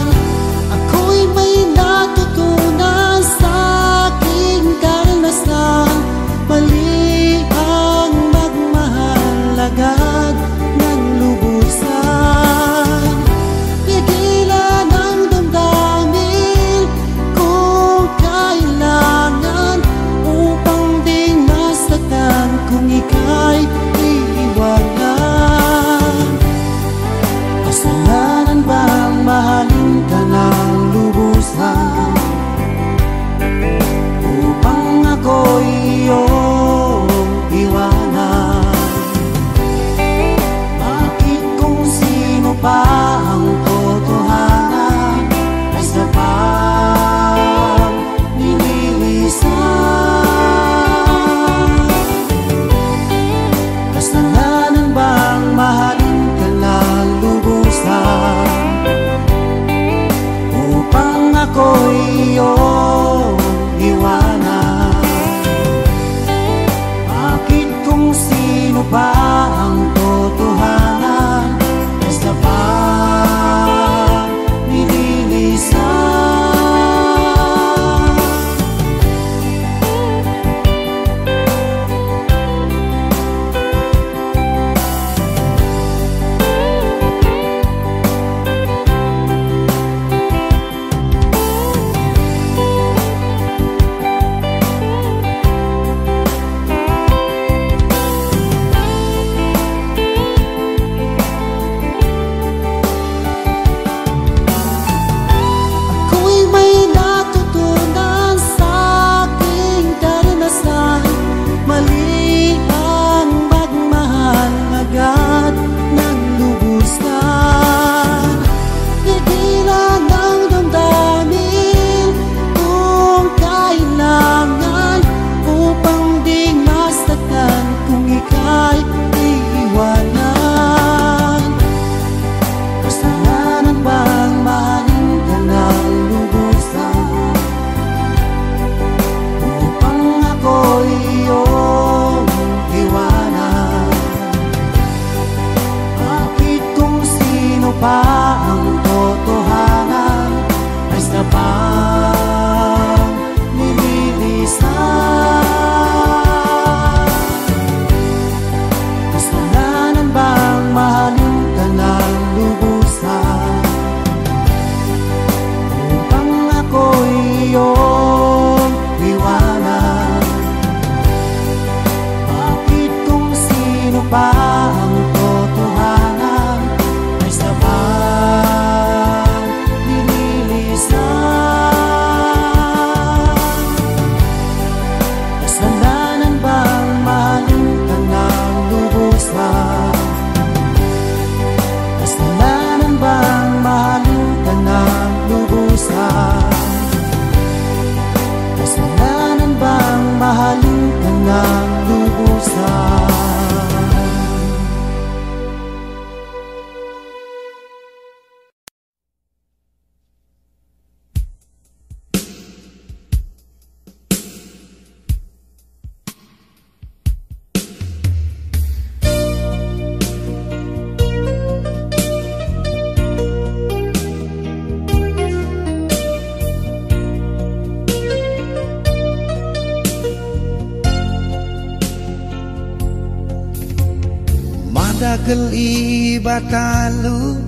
Madakal ibatalo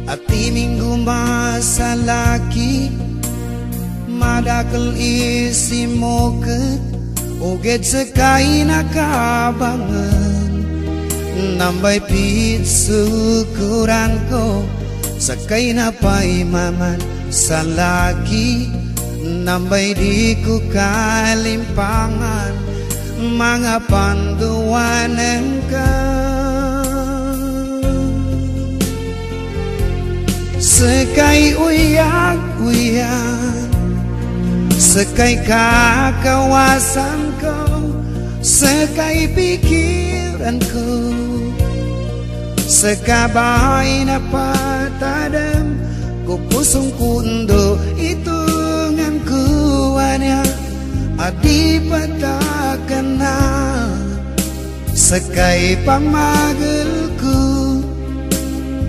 at timing gumasalaki, madakal isimoket uged sakay nakabangan, nambay pitsukuran ko sakay napay maman sa laki, nambay di ko kalimpangan mga panduwanan ka. Sakay uyak-uyak, sakay kakawasan ko, sakay pikiran ko, sakabay na patadam ko pusong kundo itungan kuwanya adi patakan na sakay pamagel ko,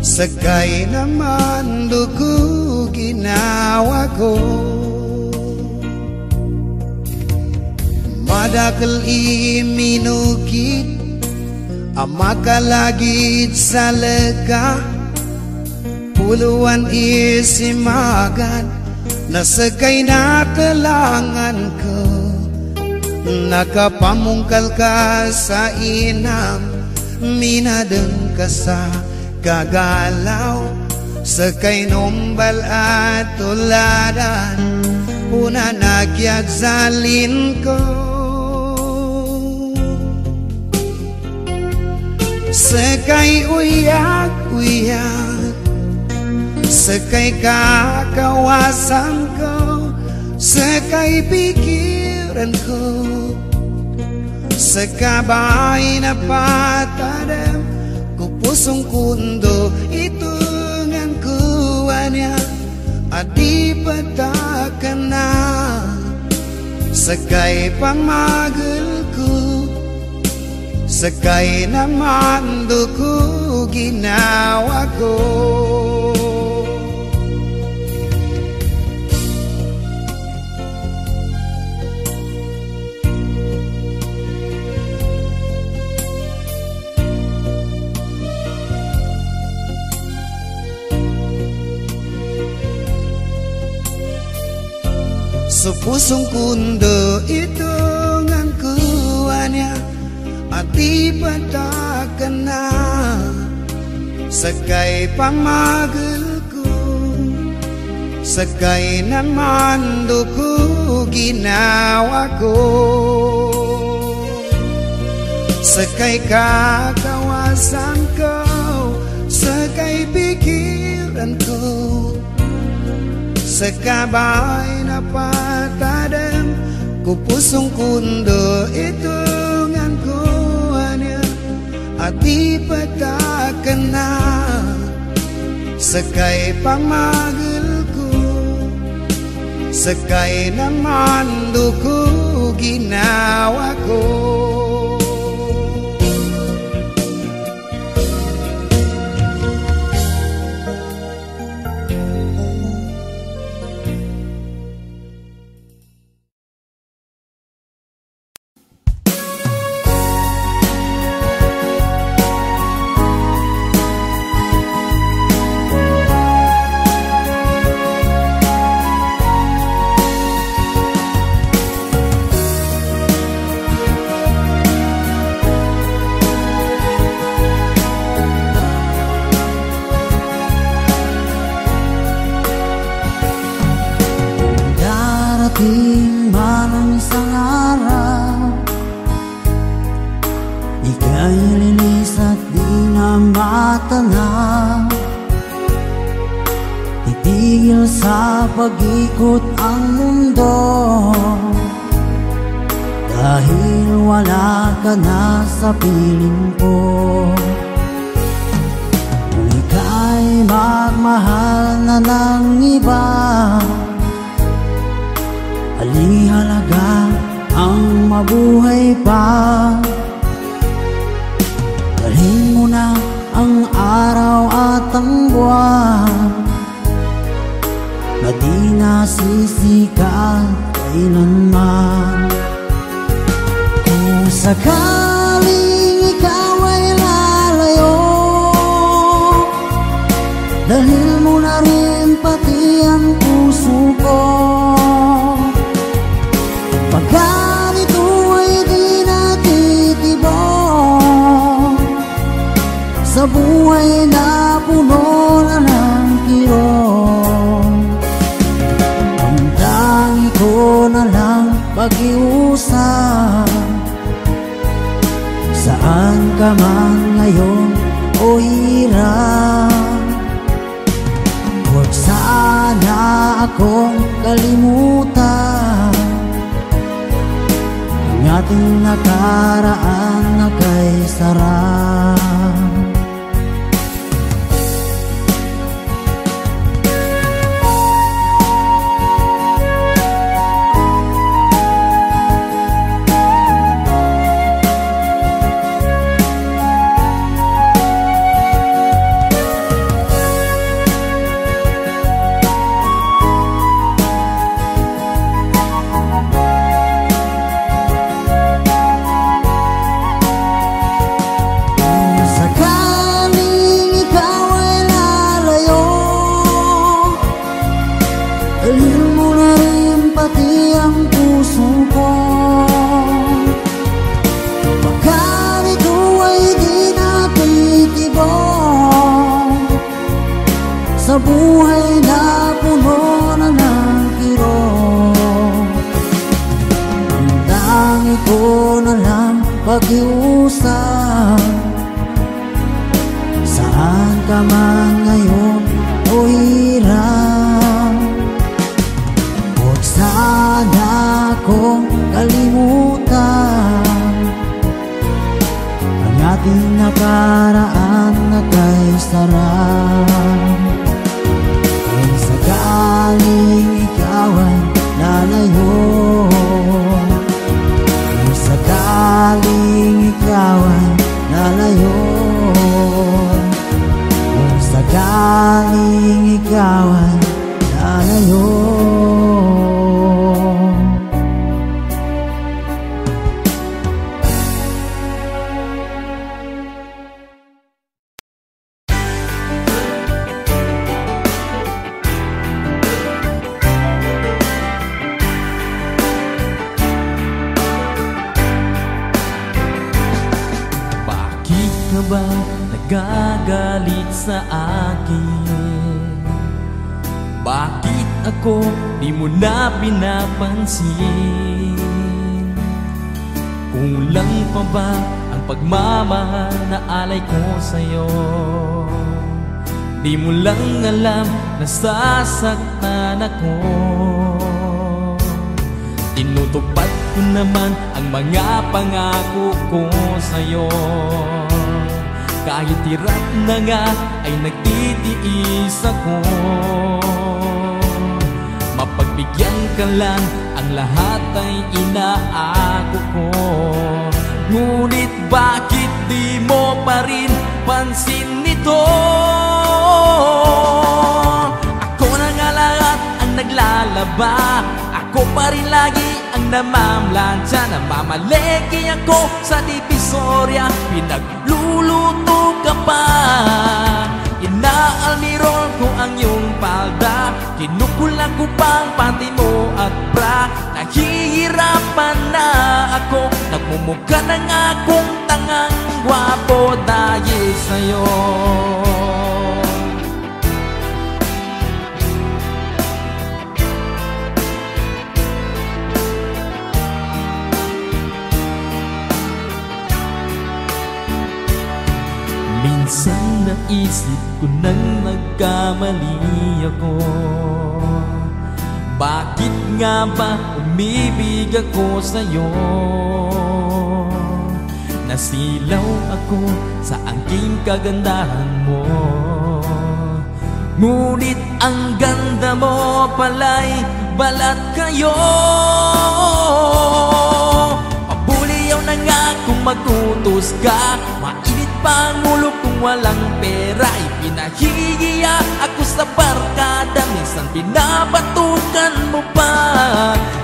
sakay naman duko ginawa ko. Madakal iminukit amakalagid sa lega, puluhan isimagan nasakay na talangan ko, nakapamungkal ka sa inam, minadeng ka sa kagalaw, sakay nombal at tuladan, una nagyag salin ko. Sakay uyak-uyak, sakay kakawasan ko, sakay pikiran ko, sakabay na patadam ko pusong kundo itungan kuwanya adi patakan na sakay pamagel ko, sakay naman duko ginawa ko. Sa pusong kundo itungan kuwanya ati patakan na sakay pamagel ko, sakay naman duko ginawa ko. Sakay kakawasan ko, sakay pikiran ko, sakabay na patadam ko pusong kundo itungan ko anya ati patakan na sakay pamagel ko, sakay naman duko ginawa ko. Darating man ang isang araw, ika'y lilis at di na matanaw. Titigil sa pag-ikot ang mundo, dahil wala ka na sa piling ko. Kung ika'y magmahal na ng iba, aling halaga ang mabuhay pa. Dalhin mo na ang araw at ang buwan na di nasisikat kailanman. Kung sakaling ikaw ay lalayo, Pagkalito ay di natitibok sa buhay na puno na ng kirot. Ang tangi ko na lang pag-iusap, saan ka man ngayon o hirap. Huwag sana akong kalimutan ang ating nakaraan na kay sarap. Dalhin mo na rin pati ang puso ko. Pagkat ito ay di natitibok sa buhay na puno na ng kirot. Ang tangi ko na lang pag-iusap, saan ka man ngayon o hirap. Sana akong kalimutan ang ating nakaraan na kay sarap. Kung sakaling ikaw ay lalayo, kung sakaling ikaw ay lalayo, kung sakaling ikaw ay lalayo. Ka ba nagagalit sa akin? Bakit ako di mo na pinapansin? Kulang pa ba ang pagmamahal na alay ko sa'yo? Di mo lang alam na sasaktan ako. Tinutupad ko naman ang mga pangako ko sa'yo. Kahit hirap na nga ay nagtitiis ako. Mapagbigyan ka lang, ang lahat ay inaako ko. Ngunit bakit di mo pa rin pansin nito? Ako na nga lahat ang naglalaba, ako pa rin lagi ang namamlansya. Namamaleki ako sa Divisoria, pinagluluto ka pa. Inaalmirol ko ang iyong palda, kinukulang ko pang panty mo at bra. Nahihirapan na ako, nagmumukha na nga akong tangang gwapo dahil sa'yo. Minsan naisip ko nang nagkamali ako. Bakit nga ba umibig ako sa'yo? Nasilaw ako sa angking kagandahan mo, ngunit ang ganda mo pala'y balat kayo. Pabuliyaw na nga kung magutos ka, mainit pa ang ulo kung walang pera. Ipinahihiya ako sa barkada, minsan pinabatukan mo pa.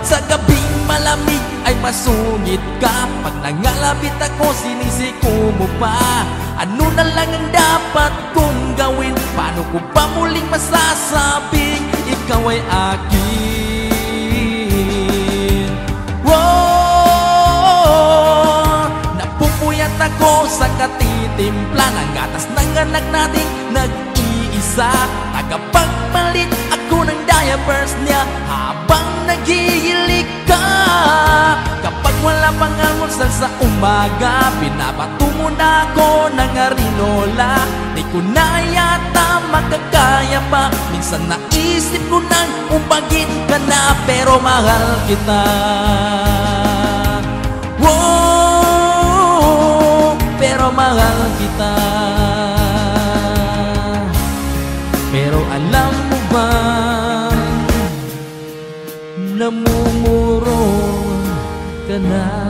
Sa gabing malamig ay masungit ka, pag nangalapit ako sinisiko mo pa. Ano na lang ang dapat kong gawin? Paano ko pa muling masasabing ikaw ay akin? Wow! nagtitimpla ng gatas ng anak nating nag-iisa. Tagapagpalit ako ng diapers niya habang naghihilig ka. Kapag wala pang almusal sa umaga, binabato mo na ako ng arinola. Di ko na yata makakaya pa, minsan naisip ko nang umbagin ka na, pero mahal kita. Wow, pero mahal kita. Pero alam mo ba, namumuro ka na.